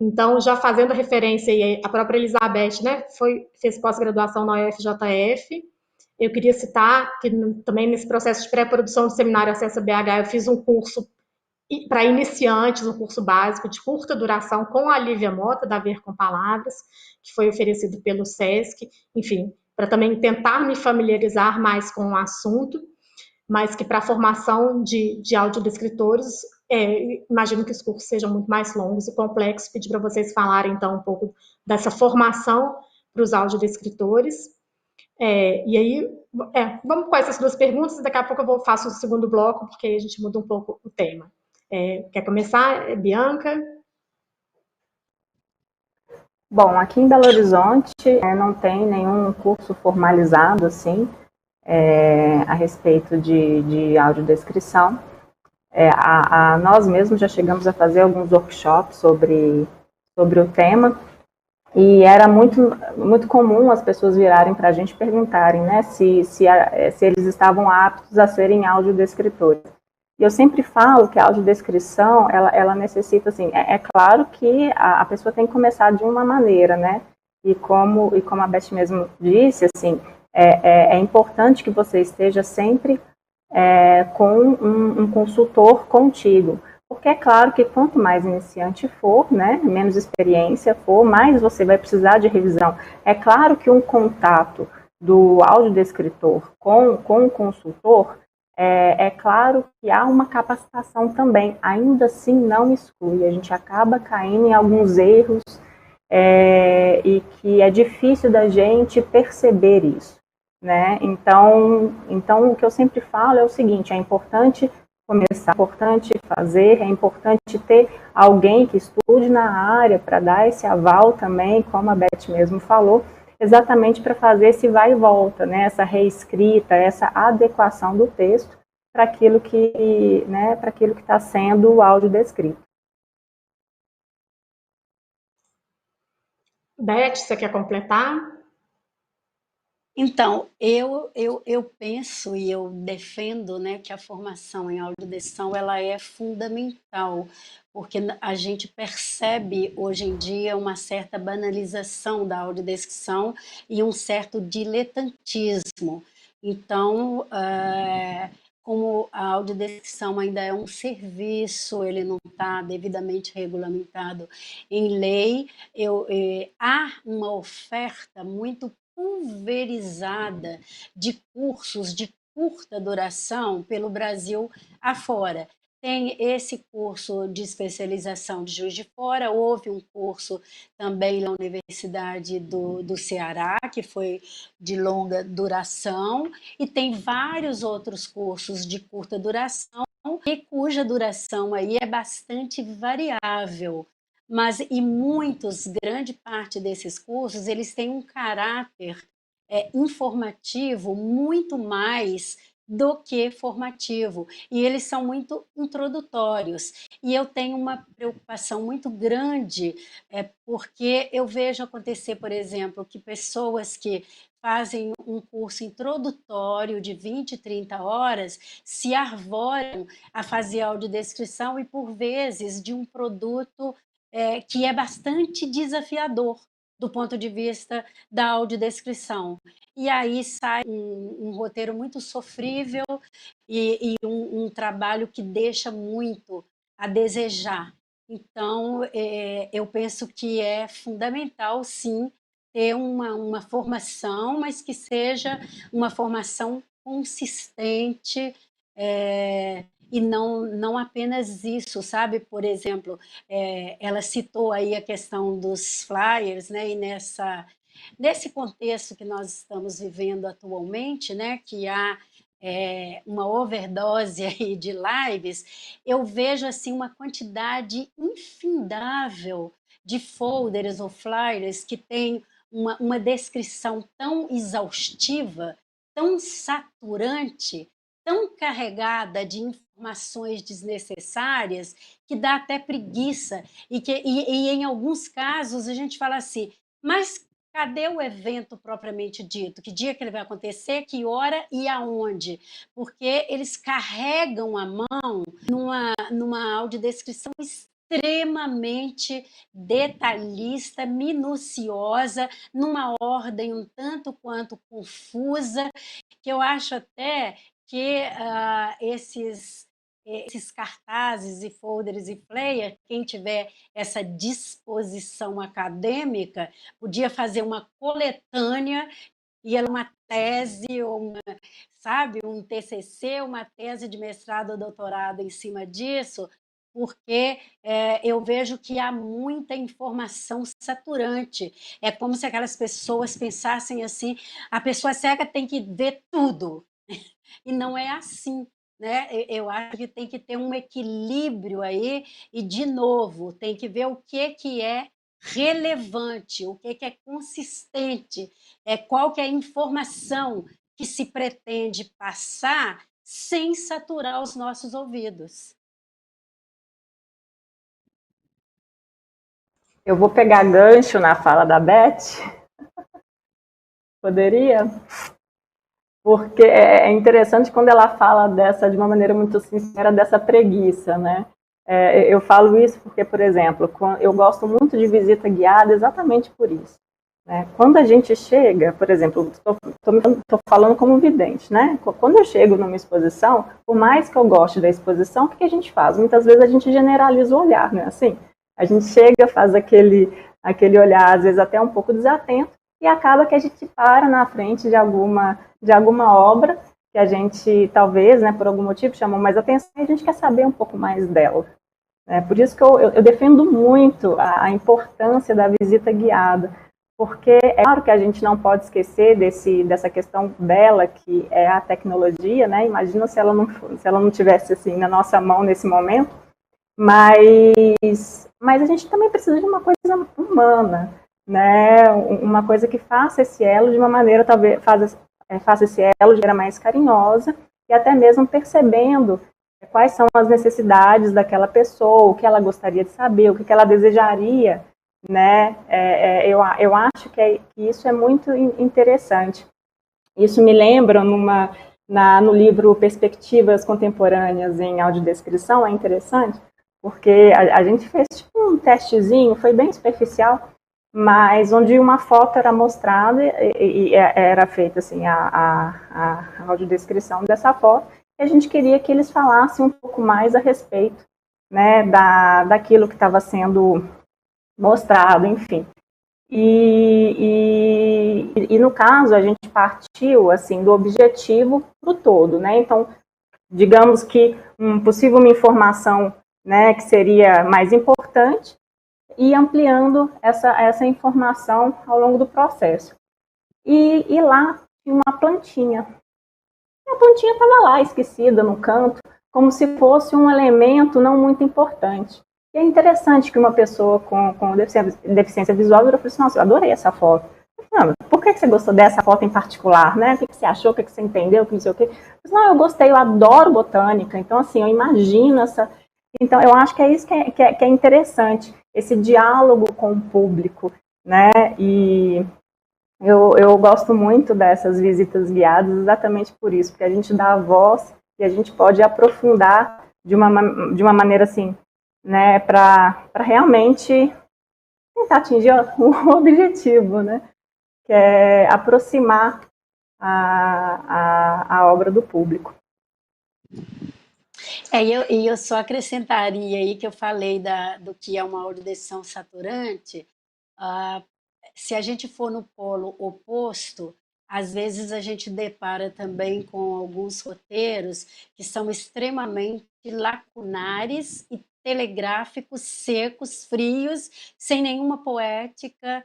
Então, já fazendo referência aí, a própria Elizabeth, né, fez pós-graduação na UFJF. Eu queria citar que também nesse processo de pré-produção do seminário Acessa BH, eu fiz um curso para iniciantes, um curso básico de curta duração com a Lívia Mota, da Ver com Palavras, que foi oferecido pelo SESC, enfim, para também tentar me familiarizar mais com o assunto, mas que para a formação de audiodescritores, imagino que os cursos sejam muito mais longos e complexos. Pedir para vocês falarem, então, um pouco dessa formação para os audiodescritores. E aí, vamos com essas duas perguntas, daqui a pouco eu faço o segundo bloco, porque aí a gente muda um pouco o tema. Quer começar, Bianca? Bom, aqui em Belo Horizonte não tem nenhum curso formalizado, assim, a respeito de audiodescrição. Nós mesmos já chegamos a fazer alguns workshops sobre o tema, e era muito comum as pessoas virarem para a gente e perguntarem, né, se eles estavam aptos a serem audiodescritores. E eu sempre falo que a audiodescrição, ela necessita, assim, claro que a pessoa tem que começar de uma maneira, né, e como a Beth mesmo disse, assim, é importante que você esteja sempre com um consultor contigo, porque é claro que quanto mais iniciante for, né, menos experiência for, mais você vai precisar de revisão. É claro que um contato do audiodescritor com o consultor, é claro que há uma capacitação também, ainda assim não exclui, a gente acaba caindo em alguns erros e que é difícil da gente perceber isso, né? Então o que eu sempre falo é o seguinte: é importante começar, é importante fazer, é importante ter alguém que estude na área para dar esse aval também, como a Beth mesmo falou, exatamente para fazer esse vai e volta, né, essa reescrita, essa adequação do texto para aquilo que, né, para aquilo que está sendo audiodescrito. Beth, você quer completar? Então, eu penso e eu defendo, né, que a formação em audiodescrição ela é fundamental, porque a gente percebe hoje em dia uma certa banalização da audiodescrição e um certo diletantismo. Então, como a audiodescrição ainda é um serviço, ele não está devidamente regulamentado em lei, há uma oferta muito pulverizada de cursos de curta duração pelo Brasil afora. Tem esse curso de especialização de Juiz de Fora, houve um curso também na Universidade do Ceará, que foi de longa duração, e tem vários outros cursos de curta duração, e cuja duração aí é bastante variável. Mas, e grande parte desses cursos, eles têm um caráter informativo muito mais do que formativo, e eles são muito introdutórios. E eu tenho uma preocupação muito grande, porque eu vejo acontecer, por exemplo, que pessoas que fazem um curso introdutório de 20, 30 horas se arvoram a fazer audiodescrição e, por vezes, de um produto que é bastante desafiador do ponto de vista da audiodescrição. E aí sai um roteiro muito sofrível e um trabalho que deixa muito a desejar. Então, eu penso que é fundamental, sim, ter uma formação, mas que seja uma formação consistente, e não apenas isso, sabe? Por exemplo, ela citou aí a questão dos flyers, né? E nesse contexto que nós estamos vivendo atualmente, né? Que há uma overdose aí de lives, eu vejo assim uma quantidade infindável de folders ou flyers que tem uma descrição tão exaustiva, tão saturante, tão carregada de informações desnecessárias que dá até preguiça. E em alguns casos a gente fala assim, mas cadê o evento propriamente dito? Que dia que ele vai acontecer, que hora e aonde? Porque eles carregam a mão numa audiodescrição extremamente detalhista, minuciosa, numa ordem um tanto quanto confusa, que eu acho até que esses cartazes e folders e player, quem tiver essa disposição acadêmica, podia fazer uma coletânea e ela uma tese, sabe, um TCC, uma tese de mestrado ou doutorado em cima disso, porque eu vejo que há muita informação saturante. É como se aquelas pessoas pensassem assim, a pessoa cega tem que ver tudo. E não é assim. Né? Eu acho que tem que ter um equilíbrio aí, e, de novo, tem que ver o que é relevante, o que é consistente, qual que é a informação que se pretende passar sem saturar os nossos ouvidos. Eu vou pegar gancho na fala da Beth. Poderia? Porque é interessante quando ela fala de uma maneira muito sincera, dessa preguiça, né? Eu falo isso porque, por exemplo, eu gosto muito de visita guiada exatamente por isso. Né? Quando a gente chega, por exemplo, estou falando como vidente, né? Quando eu chego numa exposição, por mais que eu goste da exposição, o que a gente faz? Muitas vezes a gente generaliza o olhar, né? Assim, a gente chega, faz aquele olhar, às vezes até um pouco desatento, e acaba que a gente para na frente de alguma obra que a gente, talvez, né, por algum motivo, chamou mais atenção e a gente quer saber um pouco mais dela. Por isso que eu defendo muito a importância da visita guiada, porque é claro que a gente não pode esquecer dessa questão bela que é a tecnologia, né? Imagina se ela não tivesse assim na nossa mão nesse momento, mas a gente também precisa de uma coisa humana, né? Uma coisa que faça esse elo de uma maneira, talvez, faça esse elo de maneira mais carinhosa e até mesmo percebendo quais são as necessidades daquela pessoa, o que ela gostaria de saber, o que ela desejaria, né? Eu acho que isso é muito interessante. Isso me lembra no livro Perspectivas Contemporâneas em Audiodescrição, é interessante, porque a gente fez tipo um testezinho, foi bem superficial, mas onde uma foto era mostrada e era feita assim, a audiodescrição dessa foto, e a gente queria que eles falassem um pouco mais a respeito, né, daquilo que estava sendo mostrado, enfim. E no caso, a gente partiu assim, do objetivo para o todo, né? Então, digamos que possível uma informação, né, que seria mais importante, e ampliando essa informação ao longo do processo. E lá tinha uma plantinha. E a plantinha estava lá, esquecida no canto, como se fosse um elemento não muito importante. E é interessante que uma pessoa com deficiência visual virou e falou assim, nossa, eu adorei essa foto. Não, por que você gostou dessa foto em particular, né? O que você achou, o que você entendeu, que não sei o quê? Não, eu gostei, eu adoro botânica, então assim, eu imagino essa... Então, eu acho que é isso que é interessante, esse diálogo com o público, né? E eu gosto muito dessas visitas guiadas exatamente por isso, porque a gente dá a voz e a gente pode aprofundar de uma maneira assim, né? Para realmente tentar atingir o objetivo, né? Que é aproximar a obra do público. E eu só acrescentaria aí que eu falei do que é uma audiodescrição saturante. Se a gente for no polo oposto, às vezes a gente depara também com alguns roteiros que são extremamente lacunares e telegráficos, secos, frios, sem nenhuma poética,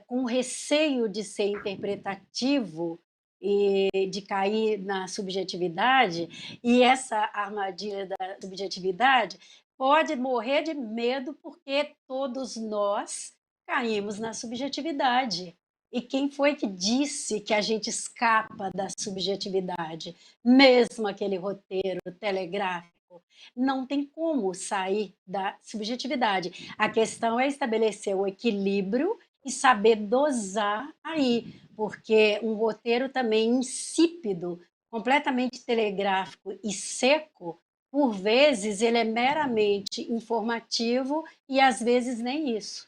com receio de ser interpretativo e de cair na subjetividade, e essa armadilha da subjetividade pode morrer de medo porque todos nós caímos na subjetividade. E quem foi que disse que a gente escapa da subjetividade? Mesmo aquele roteiro telegráfico, não tem como sair da subjetividade. A questão é estabelecer o equilíbrio e saber dosar aí, porque um roteiro também insípido, completamente telegráfico e seco, por vezes ele é meramente informativo e às vezes nem isso.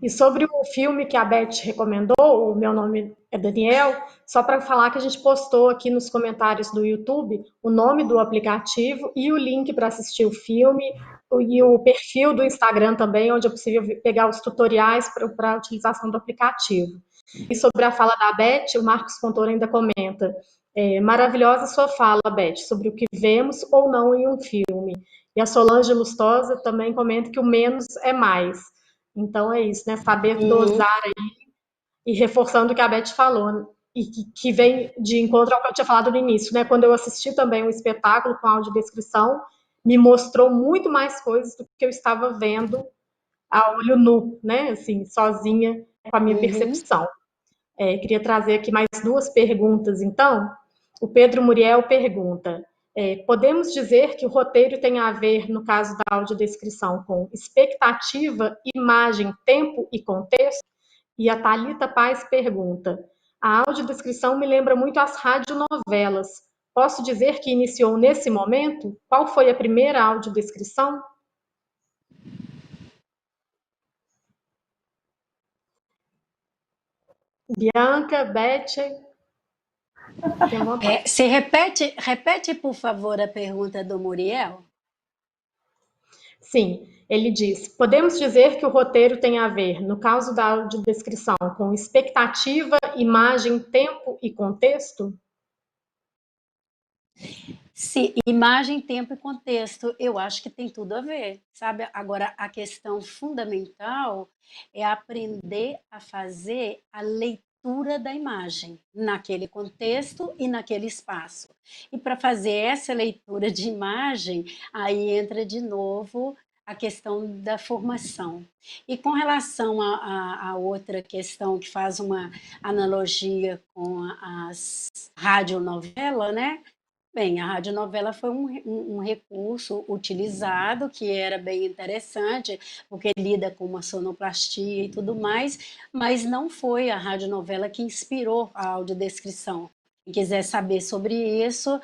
E sobre o filme que a Beth recomendou, o Meu Nome é Daniel, só para falar que a gente postou aqui nos comentários do YouTube o nome do aplicativo e o link para assistir o filme e o perfil do Instagram também, onde é possível pegar os tutoriais para a utilização do aplicativo. E sobre a fala da Beth, o Marcos Fontoura ainda comenta: maravilhosa sua fala, Beth, sobre o que vemos ou não em um filme. E a Solange Lustosa também comenta que o menos é mais. Então é isso, né? Saber dosar aí e reforçando o que a Beth falou, e que vem de encontro ao que eu tinha falado no início, né? Quando eu assisti também um espetáculo com audiodescrição, me mostrou muito mais coisas do que eu estava vendo a olho nu, né? Assim, sozinha, com a minha percepção. Queria trazer aqui mais duas perguntas, então. O Pedro Muriel pergunta: podemos dizer que o roteiro tem a ver, no caso da audiodescrição, com expectativa, imagem, tempo e contexto? E a Thalita Paz pergunta: a audiodescrição me lembra muito as radionovelas. Posso dizer que iniciou nesse momento? Qual foi a primeira audiodescrição? Bianca, Beth, tem vontade. Você repete, por favor, a pergunta do Muriel? Sim, ele diz: podemos dizer que o roteiro tem a ver, no caso da audiodescrição, com expectativa, imagem, tempo e contexto? Sim, imagem, tempo e contexto, eu acho que tem tudo a ver, sabe? Agora, a questão fundamental é aprender a fazer a leitura da imagem naquele contexto e naquele espaço. E para fazer essa leitura de imagem, aí entra de novo a questão da formação. E com relação a outra questão que faz uma analogia com as radionovelas, né? Bem, a radionovela foi um recurso utilizado que era bem interessante, porque lida com uma sonoplastia e tudo mais, mas não foi a radionovela que inspirou a audiodescrição. Quem quiser saber sobre isso,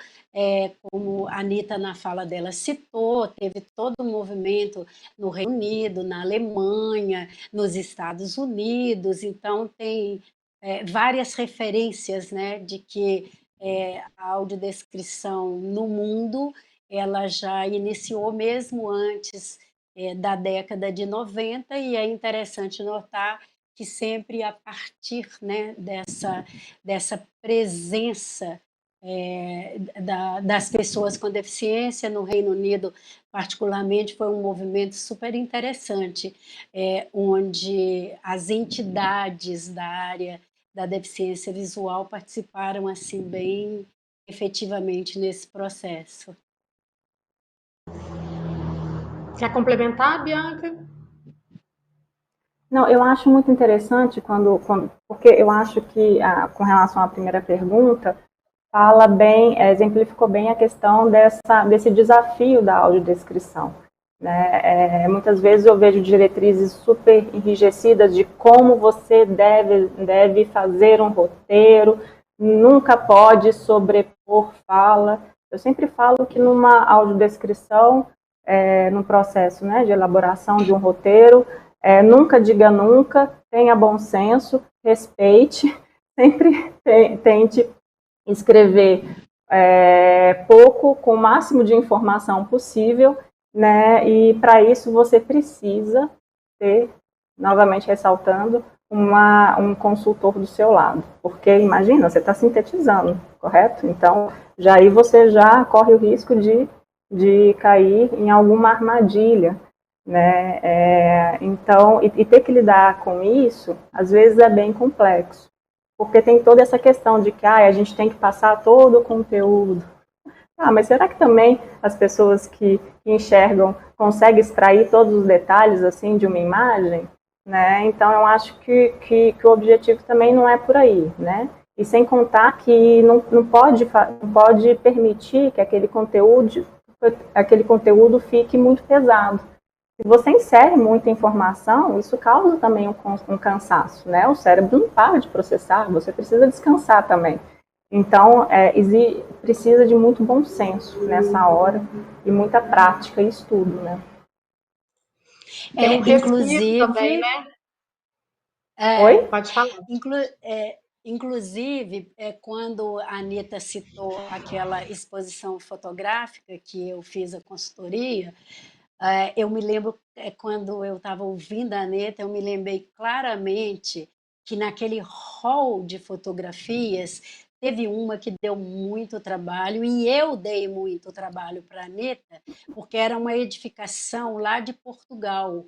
como a Anitta, na fala dela, citou, teve todo um movimento no Reino Unido, na Alemanha, nos Estados Unidos, então tem várias referências, né, de que a audiodescrição no mundo, ela já iniciou mesmo antes da década de 90, e é interessante notar que sempre a partir, né, dessa presença das pessoas com deficiência no Reino Unido, particularmente, foi um movimento super interessante, onde as entidades da área da deficiência visual participaram assim bem efetivamente nesse processo. Quer complementar, Bianca? Não, eu acho muito interessante porque eu acho que, com relação à primeira pergunta, fala bem, exemplificou bem a questão desse desafio da audiodescrição. Né? Muitas vezes eu vejo diretrizes super enrijecidas de como você deve fazer um roteiro, nunca pode sobrepor fala. Eu sempre falo que numa audiodescrição, no processo, né, de elaboração de um roteiro, nunca diga nunca, tenha bom senso, respeite, sempre tente escrever pouco, com o máximo de informação possível, né? E para isso você precisa ter, novamente ressaltando, um consultor do seu lado, porque imagina, você está sintetizando, correto? Então, aí você já corre o risco de cair em alguma armadilha, né? Então, e ter que lidar com isso, às vezes é bem complexo, porque tem toda essa questão de que a gente tem que passar todo o conteúdo, Mas será que também as pessoas que enxergam conseguem extrair todos os detalhes assim de uma imagem? Né? Então, eu acho que o objetivo também não é por aí, né? E sem contar que não pode permitir que aquele conteúdo fique muito pesado. Se você insere muita informação, isso causa também um cansaço, né? O cérebro não para de processar, você precisa descansar também. Então, precisa de muito bom senso nessa hora e muita prática e estudo, né? Tem um respiro também, né? Oi? Pode falar. Inclusive, quando a Anita citou aquela exposição fotográfica que eu fiz a consultoria, eu me lembro, quando eu estava ouvindo a Anita, eu me lembrei claramente que naquele hall de fotografias teve uma que deu muito trabalho, e eu dei muito trabalho para a Anita, porque era uma edificação lá de Portugal.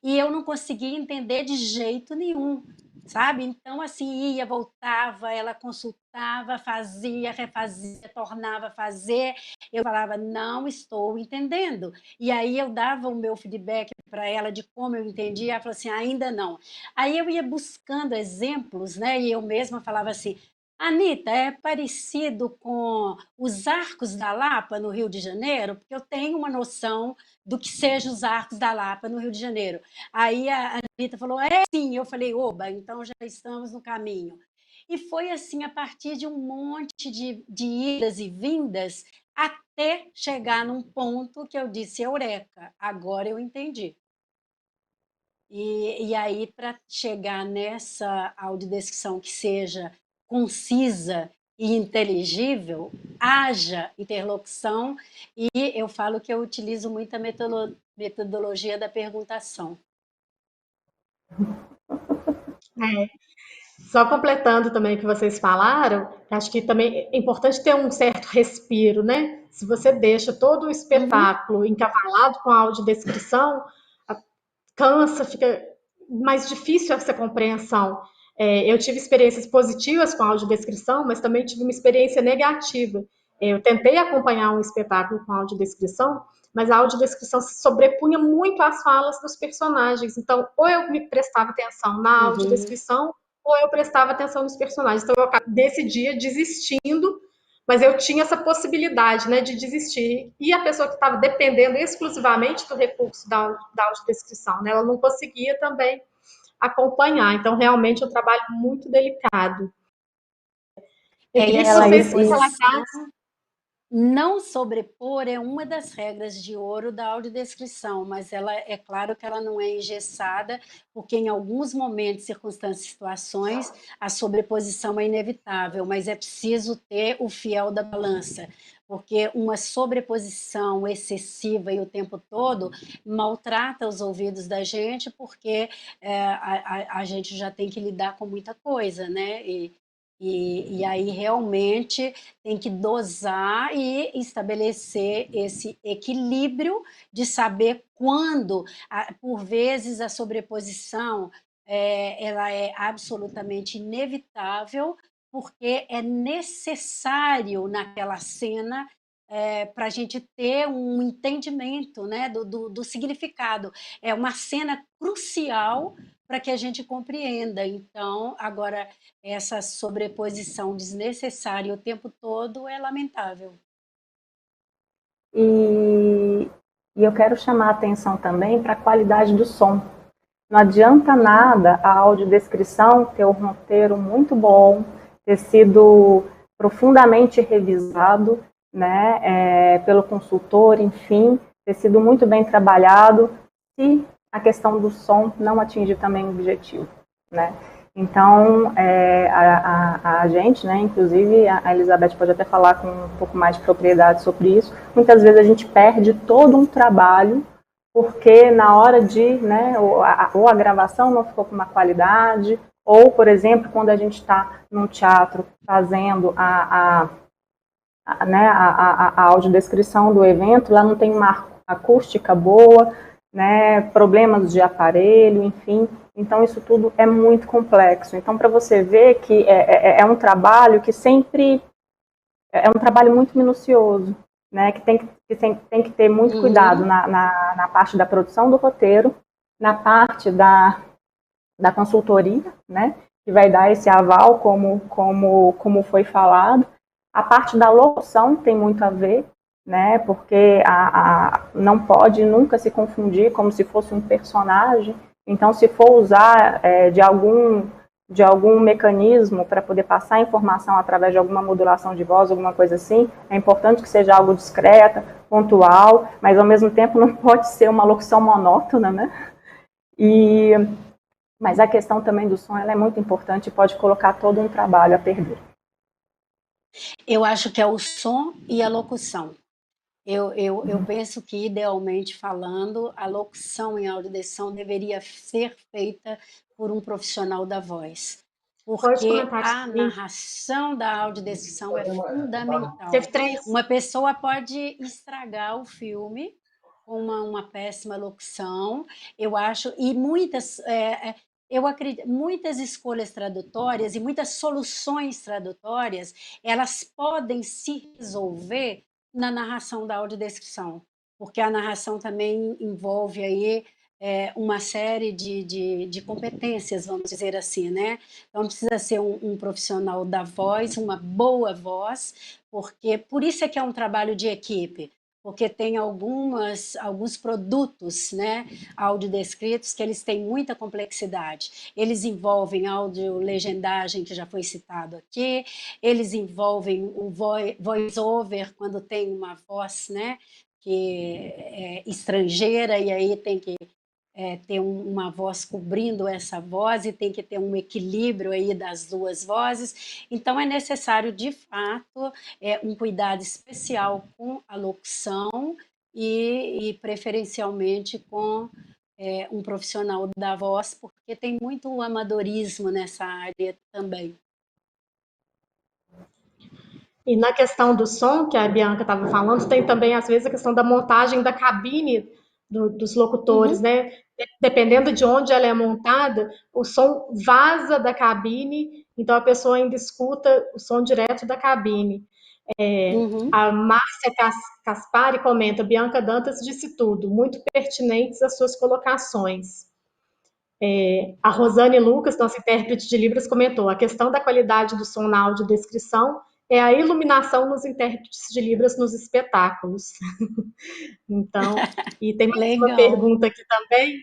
E eu não conseguia entender de jeito nenhum, sabe? Então, assim, ia, voltava, ela consultava, fazia, refazia, tornava a fazer. Eu falava, não estou entendendo. E aí eu dava o meu feedback para ela de como eu entendia. Ela falou assim, ainda não. Aí eu ia buscando exemplos, né? E eu mesma falava assim, Anita, é parecido com os Arcos da Lapa no Rio de Janeiro? Porque eu tenho uma noção do que sejam os Arcos da Lapa no Rio de Janeiro. Aí a Anitta falou, sim. Eu falei, oba, então já estamos no caminho. E foi assim, a partir de um monte de idas e vindas, até chegar num ponto que eu disse, eureka, agora eu entendi. E aí, para chegar nessa audiodescrição que seja concisa e inteligível, haja interlocução, e eu falo que eu utilizo muito a metodologia da perguntação. Só completando também o que vocês falaram, acho que também é importante ter um certo respiro, né? Se você deixa todo o espetáculo encavalado com a audiodescrição, cansa, fica mais difícil essa compreensão. Eu tive experiências positivas com a audiodescrição, mas também tive uma experiência negativa. Eu tentei acompanhar um espetáculo com audiodescrição, mas a audiodescrição se sobrepunha muito às falas dos personagens. Então, ou eu me prestava atenção na audiodescrição, ou eu prestava atenção nos personagens. Então, eu decidia desistindo, mas eu tinha essa possibilidade, né, de desistir. E a pessoa que estava dependendo exclusivamente do recurso da audiodescrição, né, ela não conseguia também acompanhar. Então, realmente, é um trabalho muito delicado. Eu queria que vocês relatassem. Não sobrepor é uma das regras de ouro da audiodescrição, mas ela é claro que ela não é engessada, porque em alguns momentos, circunstâncias, situações, a sobreposição é inevitável, mas é preciso ter o fiel da balança, porque uma sobreposição excessiva e o tempo todo maltrata os ouvidos da gente, porque a gente já tem que lidar com muita coisa, né? E aí realmente tem que dosar e estabelecer esse equilíbrio de saber quando, por vezes, a sobreposição ela é absolutamente inevitável, porque é necessário naquela cena para a gente ter um entendimento, né, do significado. É uma cena crucial para que a gente compreenda. Então, agora, essa sobreposição desnecessária o tempo todo é lamentável. E eu quero chamar a atenção também para a qualidade do som. Não adianta nada a audiodescrição ter um roteiro muito bom, ter sido profundamente revisado, né, pelo consultor, enfim, ter sido muito bem trabalhado, se a questão do som não atingir também o objetivo, né? Então, a gente, né, inclusive a Elizabeth pode até falar com um pouco mais de propriedade sobre isso, muitas vezes a gente perde todo um trabalho, porque na hora de, né, ou a gravação não ficou com uma qualidade, ou, por exemplo, quando a gente está num teatro fazendo a audiodescrição do evento, lá não tem uma acústica boa, né, problemas de aparelho, enfim. Então, isso tudo é muito complexo. Então, para você ver que é um trabalho que sempre é um trabalho muito minucioso, né, que tem que ter muito cuidado na parte da produção do roteiro, na parte da consultoria, né, que vai dar esse aval, como foi falado. A parte da locução tem muito a ver, né, porque não pode nunca se confundir como se fosse um personagem. Então, se for usar de algum mecanismo para poder passar informação através de alguma modulação de voz, alguma coisa assim, é importante que seja algo discreta, pontual, mas ao mesmo tempo não pode ser uma locução monótona, né? Mas a questão também do som, ela é muito importante e pode colocar todo um trabalho a perder. Eu acho que é o som e a locução. Eu penso que, idealmente falando, a locução em audiodescrição deveria ser feita por um profissional da voz, porque a narração da audiodescrição é fundamental. Uma pessoa pode estragar o filme com uma péssima locução, eu acho, e eu acredito, muitas escolhas tradutórias e muitas soluções tradutórias, elas podem se resolver na narração da audiodescrição, porque a narração também envolve aí uma série de competências, vamos dizer assim, né? Então precisa ser um profissional da voz, uma boa voz, porque por isso é que é um trabalho de equipe, porque tem alguns produtos, né, audiodescritos, que eles têm muita complexidade. Eles envolvem audio-legendagem, que já foi citado aqui, eles envolvem o voice-over, quando tem uma voz, né, que é estrangeira, e aí tem que ter uma voz cobrindo essa voz, e tem que ter um equilíbrio aí das duas vozes. Então é necessário, de fato, um cuidado especial com a locução e preferencialmente com um profissional da voz, porque tem muito amadorismo nessa área também. E na questão do som, que a Bianca estava falando, tem também, às vezes, a questão da montagem da cabine dos locutores, né? Dependendo de onde ela é montada, o som vaza da cabine, então a pessoa ainda escuta o som direto da cabine. A Márcia Caspari comenta: Bianca Dantas disse tudo, muito pertinentes as suas colocações. A Rosane Lucas, nossa intérprete de Libras, comentou: a questão da qualidade do som na audiodescrição é a iluminação nos intérpretes de Libras nos espetáculos. Então, e tem uma pergunta aqui também.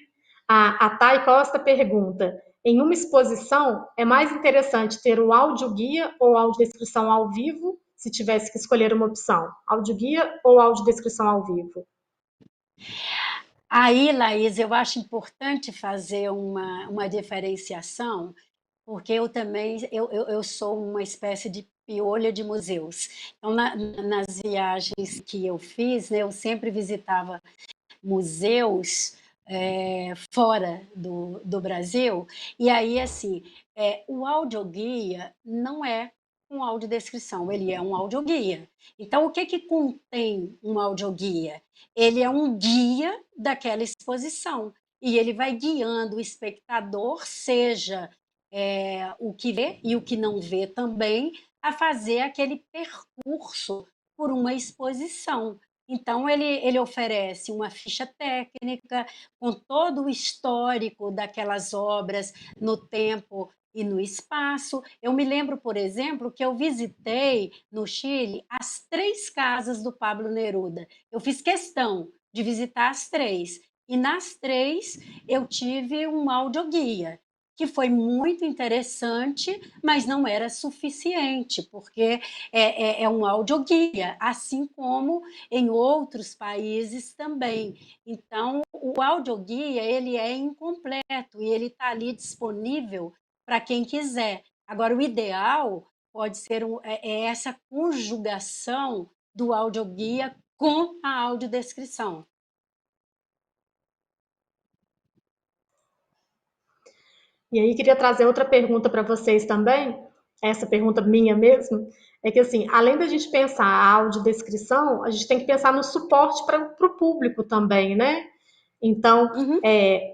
A Thay Costa pergunta: em uma exposição, é mais interessante ter o audioguia ou audiodescrição ao vivo, se tivesse que escolher uma opção? Audioguia ou audiodescrição ao vivo? Aí, Laís, eu acho importante fazer uma diferenciação, porque eu também eu sou uma espécie de piolha de museus. Então, nas viagens que eu fiz, né, eu sempre visitava museus fora do Brasil, e aí, assim, o audioguia não é um audiodescrição, ele é um audioguia. Então, o que contém um audioguia? Ele é um guia daquela exposição, e ele vai guiando o espectador, seja o que vê e o que não vê também, a fazer aquele percurso por uma exposição. Então, ele oferece uma ficha técnica com todo o histórico daquelas obras no tempo e no espaço. Eu me lembro, por exemplo, que eu visitei no Chile as 3 casas do Pablo Neruda. Eu fiz questão de visitar as 3. E nas 3 eu tive um audioguia, que foi muito interessante, mas não era suficiente, porque é um audioguia, assim como em outros países também. Então, o audioguia, ele é incompleto e ele está ali disponível para quem quiser. Agora, o ideal pode ser essa conjugação do audioguia com a audiodescrição. E aí, queria trazer outra pergunta para vocês também, essa pergunta minha mesmo, é que, assim, além da gente pensar a audiodescrição, a gente tem que pensar no suporte para o público também, né? Então,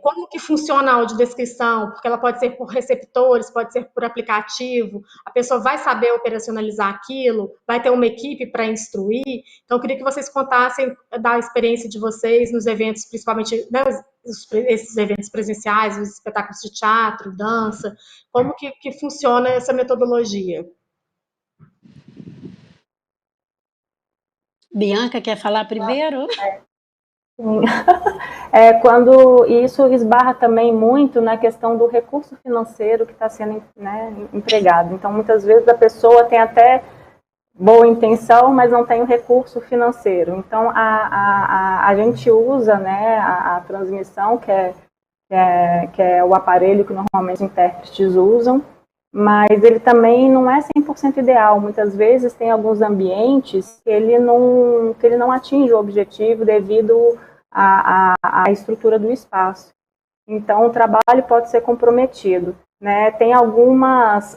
como que funciona a audiodescrição? Porque ela pode ser por receptores, pode ser por aplicativo, a pessoa vai saber operacionalizar aquilo, vai ter uma equipe para instruir. Então, eu queria que vocês contassem da experiência de vocês nos eventos, principalmente, né, esses eventos presenciais, os espetáculos de teatro, dança, como que funciona essa metodologia? Bianca, quer falar primeiro? Sim. Quando isso esbarra também muito na questão do recurso financeiro que está sendo, né, empregado. Então, muitas vezes a pessoa tem até boa intenção, mas não tem o recurso financeiro. Então, a gente usa, né, a transmissão, que é o aparelho que normalmente os intérpretes usam, mas ele também não é 100% ideal. Muitas vezes tem alguns ambientes que ele não atinge o objetivo devido à estrutura do espaço. Então, o trabalho pode ser comprometido, né? Tem algumas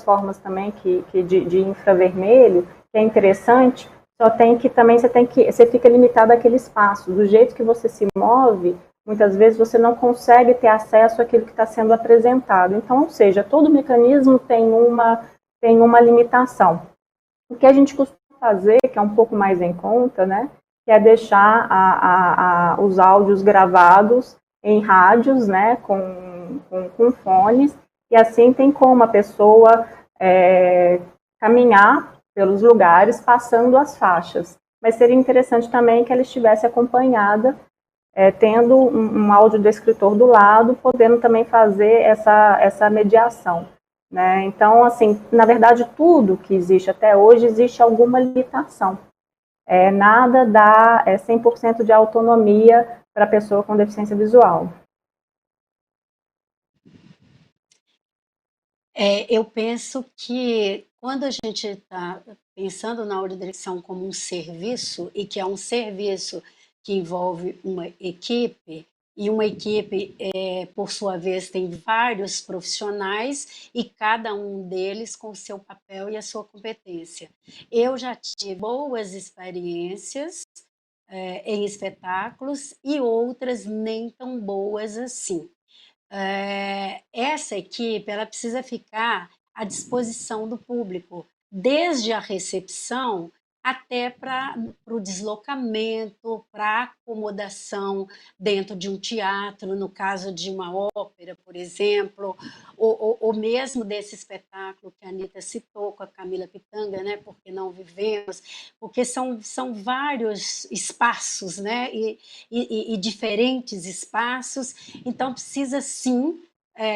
formas também de infravermelho, que é interessante, só tem que também você fica limitado àquele espaço. Do jeito que você se move, muitas vezes você não consegue ter acesso àquilo que está sendo apresentado. Então, ou seja, todo mecanismo tem uma limitação. O que a gente costuma fazer, que é um pouco mais em conta, né, que é deixar os áudios gravados em rádios, né, com fones, e assim tem como a pessoa caminhar pelos lugares passando as faixas. Mas seria interessante também que ela estivesse acompanhada, tendo um audiodescritor do lado, podendo também fazer essa mediação, né? Então, assim, na verdade, tudo que existe até hoje, existe alguma limitação. Nada dá 100% de autonomia para a pessoa com deficiência visual. Eu penso que quando a gente está pensando na audiodireção como um serviço, e que é um serviço que envolve uma equipe, e uma equipe, por sua vez, tem vários profissionais e cada um deles com o seu papel e a sua competência. Eu já tive boas experiências em espetáculos e outras nem tão boas assim. Essa equipe ela precisa ficar à disposição do público, desde a recepção até para o deslocamento, para a acomodação dentro de um teatro, no caso de uma ópera, por exemplo, ou mesmo desse espetáculo que a Anitta citou com a Camila Pitanga, né, Porque Não Vivemos, porque são vários espaços, né, e diferentes espaços, então precisa sim,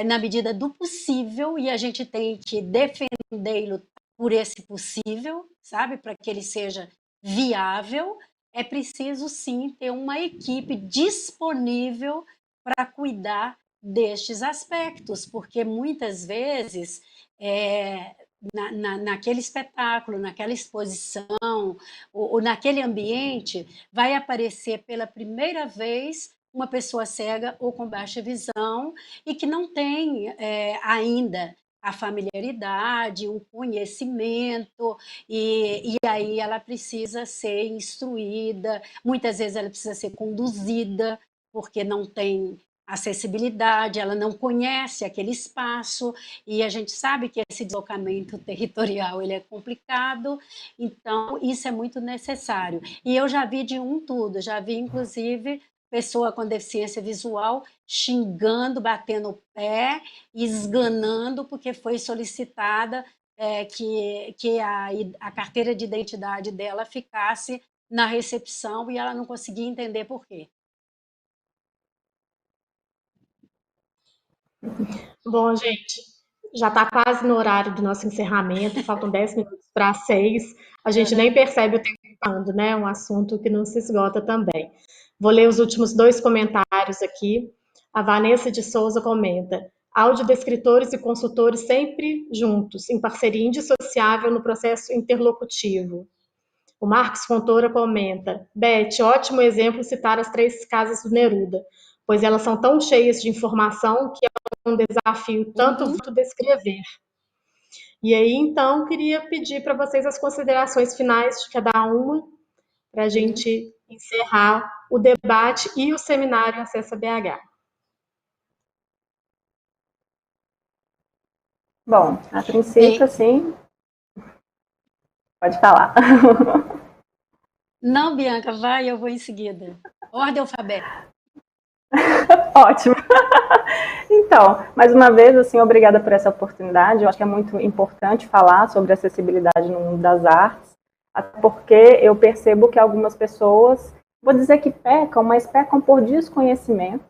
na medida do possível, e a gente tem que defender e lutar por esse possível, sabe, para que ele seja viável, é preciso sim ter uma equipe disponível para cuidar destes aspectos, porque muitas vezes naquele espetáculo, naquela exposição, ou naquele ambiente, vai aparecer pela primeira vez uma pessoa cega ou com baixa visão e que não tem ainda a familiaridade, o conhecimento, e aí ela precisa ser instruída, muitas vezes ela precisa ser conduzida, porque não tem acessibilidade, ela não conhece aquele espaço, e a gente sabe que esse deslocamento territorial ele é complicado, então isso é muito necessário. E eu já vi de tudo, já vi inclusive pessoa com deficiência visual xingando, batendo o pé, esganando, porque foi solicitada que a carteira de identidade dela ficasse na recepção e ela não conseguia entender por quê. Bom, gente, já está quase no horário do nosso encerramento, faltam 10 minutos para as 6. A gente nem percebe o tempo passando, né? É um assunto que não se esgota também. Vou ler os últimos 2 comentários aqui. A Vanessa de Souza comenta: audiodescritores e consultores sempre juntos, em parceria indissociável no processo interlocutivo. O Marcos Fontoura comenta: Beth, ótimo exemplo citar as 3 casas do Neruda, pois elas são tão cheias de informação que é um desafio tanto descrever. E aí, então, queria pedir para vocês as considerações finais de cada uma, para a gente encerrar o debate e o seminário Acessa BH. Bom, a princípio, sim. Pode falar. Não, Bianca, vai, eu vou em seguida. Ordem alfabética. Ótimo. Então, mais uma vez, assim, obrigada por essa oportunidade. Eu acho que é muito importante falar sobre acessibilidade no mundo das artes, até porque eu percebo que algumas pessoas, vou dizer que pecam, mas pecam por desconhecimento,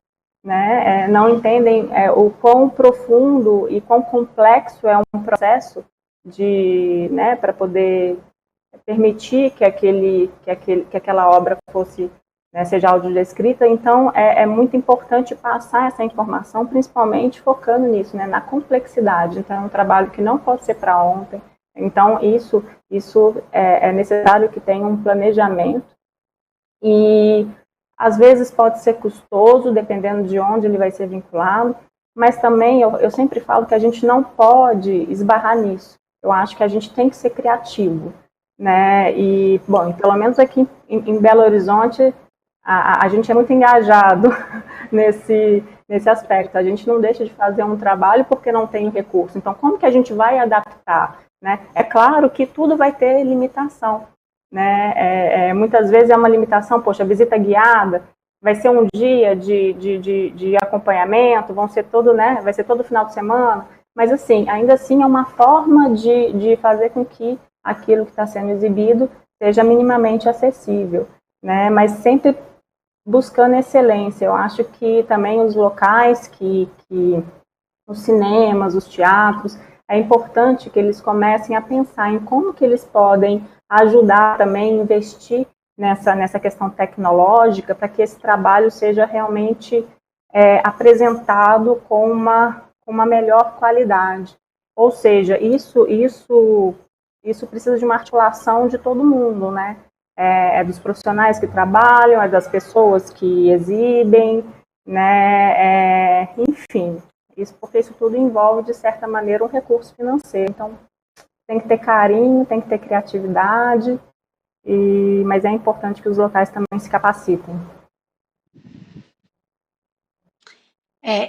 né? Não entendem o quão profundo e quão complexo é um processo de, né, para poder permitir que aquela obra fosse, né, seja audiodescrita. Então, é muito importante passar essa informação, principalmente focando nisso, né, na complexidade. Então, é um trabalho que não pode ser para ontem. Então, isso é necessário que tenha um planejamento e, às vezes, pode ser custoso, dependendo de onde ele vai ser vinculado, mas também eu sempre falo que a gente não pode esbarrar nisso. Eu acho que a gente tem que ser criativo, né? E, bom, pelo menos aqui em Belo Horizonte, a gente é muito engajado nesse aspecto. A gente não deixa de fazer um trabalho porque não tem recurso. Então, como que a gente vai adaptar, né? É claro que tudo vai ter limitação, né? Muitas vezes é uma limitação, poxa, visita guiada, vai ser um dia de acompanhamento, vai ser todo final de semana, mas assim, ainda assim é uma forma de fazer com que aquilo que está sendo exibido seja minimamente acessível, né? Mas sempre buscando excelência. Eu acho que também os locais, os cinemas, os teatros, é importante que eles comecem a pensar em como que eles podem ajudar também, investir nessa questão tecnológica, para que esse trabalho seja realmente apresentado com uma melhor qualidade. Ou seja, isso precisa de uma articulação de todo mundo, né? Dos profissionais que trabalham, das pessoas que exibem, né? Enfim, porque isso tudo envolve, de certa maneira, um recurso financeiro. Então, tem que ter carinho, tem que ter criatividade, mas é importante que os locais também se capacitem.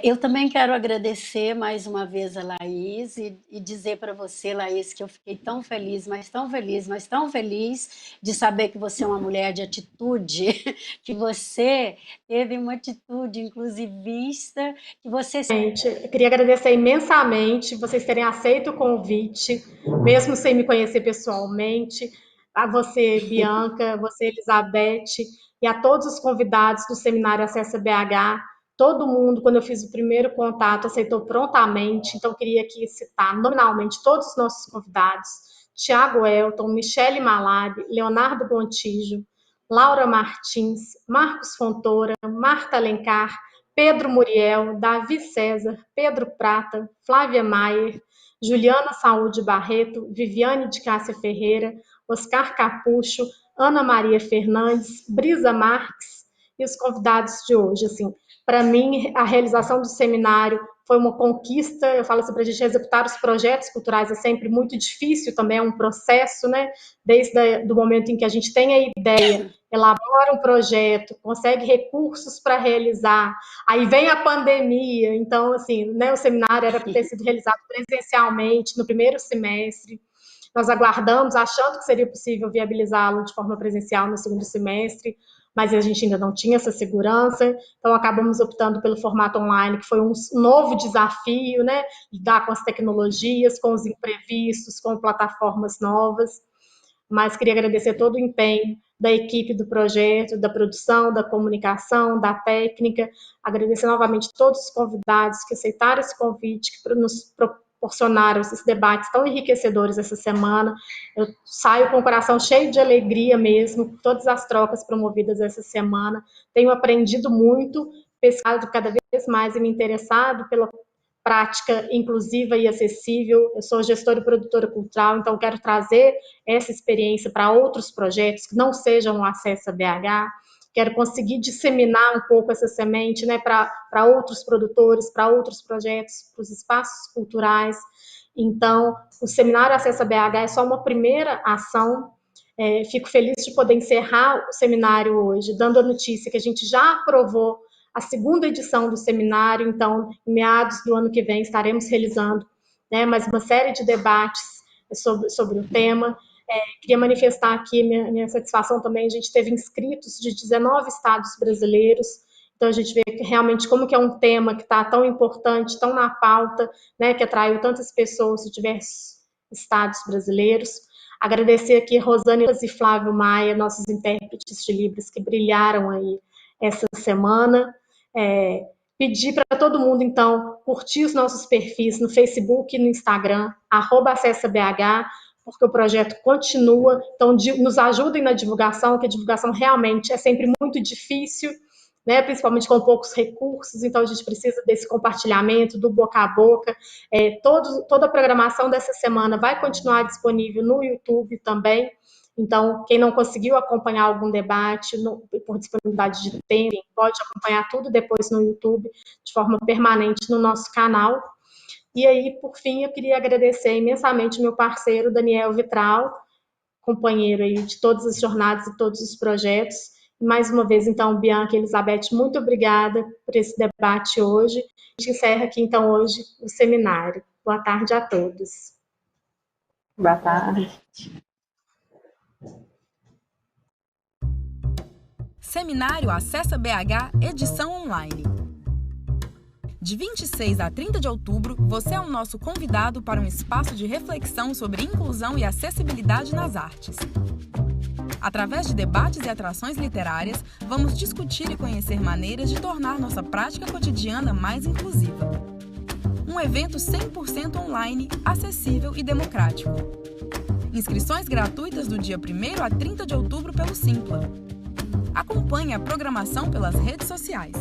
Eu também quero agradecer mais uma vez a Laís e dizer para você, Laís, que eu fiquei tão feliz, mas tão feliz, mas tão feliz de saber que você é uma mulher de atitude, que você teve uma atitude inclusivista, que você... Gente, eu queria agradecer imensamente vocês terem aceito o convite, mesmo sem me conhecer pessoalmente, a você, Bianca, você, Elizabeth, e a todos os convidados do Seminário Acessa BH. Todo mundo, quando eu fiz o primeiro contato, aceitou prontamente. Então, eu queria aqui citar nominalmente todos os nossos convidados: Tiago Elton, Michele Malab, Leonardo Gontijo, Laura Martins, Marcos Fontoura, Marta Alencar, Pedro Muriel, Davi César, Pedro Prata, Flávia Maier, Juliana Saúde Barreto, Viviane de Cássia Ferreira, Oscar Capucho, Ana Maria Fernandes, Brisa Marques e os convidados de hoje. Assim, para mim, a realização do seminário foi uma conquista. Eu falo assim, para a gente executar os projetos culturais é sempre muito difícil, também é um processo, né? Desde o momento em que a gente tem a ideia, elabora um projeto, consegue recursos para realizar, aí vem a pandemia. Então, assim, né, o seminário era para ter sido realizado presencialmente no primeiro semestre. Nós aguardamos, achando que seria possível viabilizá-lo de forma presencial no segundo semestre, mas a gente ainda não tinha essa segurança, então acabamos optando pelo formato online, que foi um novo desafio, né? Lidar com as tecnologias, com os imprevistos, com plataformas novas. Mas queria agradecer todo o empenho da equipe do projeto, da produção, da comunicação, da técnica, agradecer novamente todos os convidados que aceitaram esse convite, que nos proporcionaram esses debates tão enriquecedores essa semana. Eu saio com o coração cheio de alegria mesmo, por todas as trocas promovidas essa semana. Tenho aprendido muito, pesquisado cada vez mais e me interessado pela prática inclusiva e acessível. Eu sou gestora e produtora cultural, então quero trazer essa experiência para outros projetos que não sejam o Acessa BH. Quero conseguir disseminar um pouco essa semente, né, para outros produtores, para outros projetos, para os espaços culturais. Então, o Seminário Acessa BH é só uma primeira ação. Fico feliz de poder encerrar o seminário hoje, dando a notícia que a gente já aprovou a segunda edição do seminário, então, em meados do ano que vem, estaremos realizando, né, mais uma série de debates sobre o tema. Queria manifestar aqui minha satisfação também. A gente teve inscritos de 19 estados brasileiros, então a gente vê realmente como que é um tema que está tão importante, tão na pauta, né, que atraiu tantas pessoas de diversos estados brasileiros. Agradecer aqui Rosane e Flávio Maia, nossos intérpretes de Libras, que brilharam aí essa semana. Pedir para todo mundo, então, curtir os nossos perfis no Facebook e no Instagram, @acessabh, porque o projeto continua. Então, nos ajudem na divulgação, que a divulgação realmente é sempre muito difícil, né, principalmente com poucos recursos, então a gente precisa desse compartilhamento, do boca a boca. Toda a programação dessa semana vai continuar disponível no YouTube também, então quem não conseguiu acompanhar algum debate, por disponibilidade de tempo, pode acompanhar tudo depois no YouTube, de forma permanente no nosso canal. E aí, por fim, eu queria agradecer imensamente meu parceiro, Daniel Vitral, companheiro aí de todas as jornadas e todos os projetos. Mais uma vez, então, Bianca e Elizabeth, muito obrigada por esse debate hoje. A gente encerra aqui, então, hoje o seminário. Boa tarde a todos. Boa tarde. Seminário Acessa BH, edição online. De 26 a 30 de outubro, você é o nosso convidado para um espaço de reflexão sobre inclusão e acessibilidade nas artes. Através de debates e atrações literárias, vamos discutir e conhecer maneiras de tornar nossa prática cotidiana mais inclusiva. Um evento 100% online, acessível e democrático. Inscrições gratuitas do dia 1º a 30 de outubro pelo Simpla. Acompanhe a programação pelas redes sociais.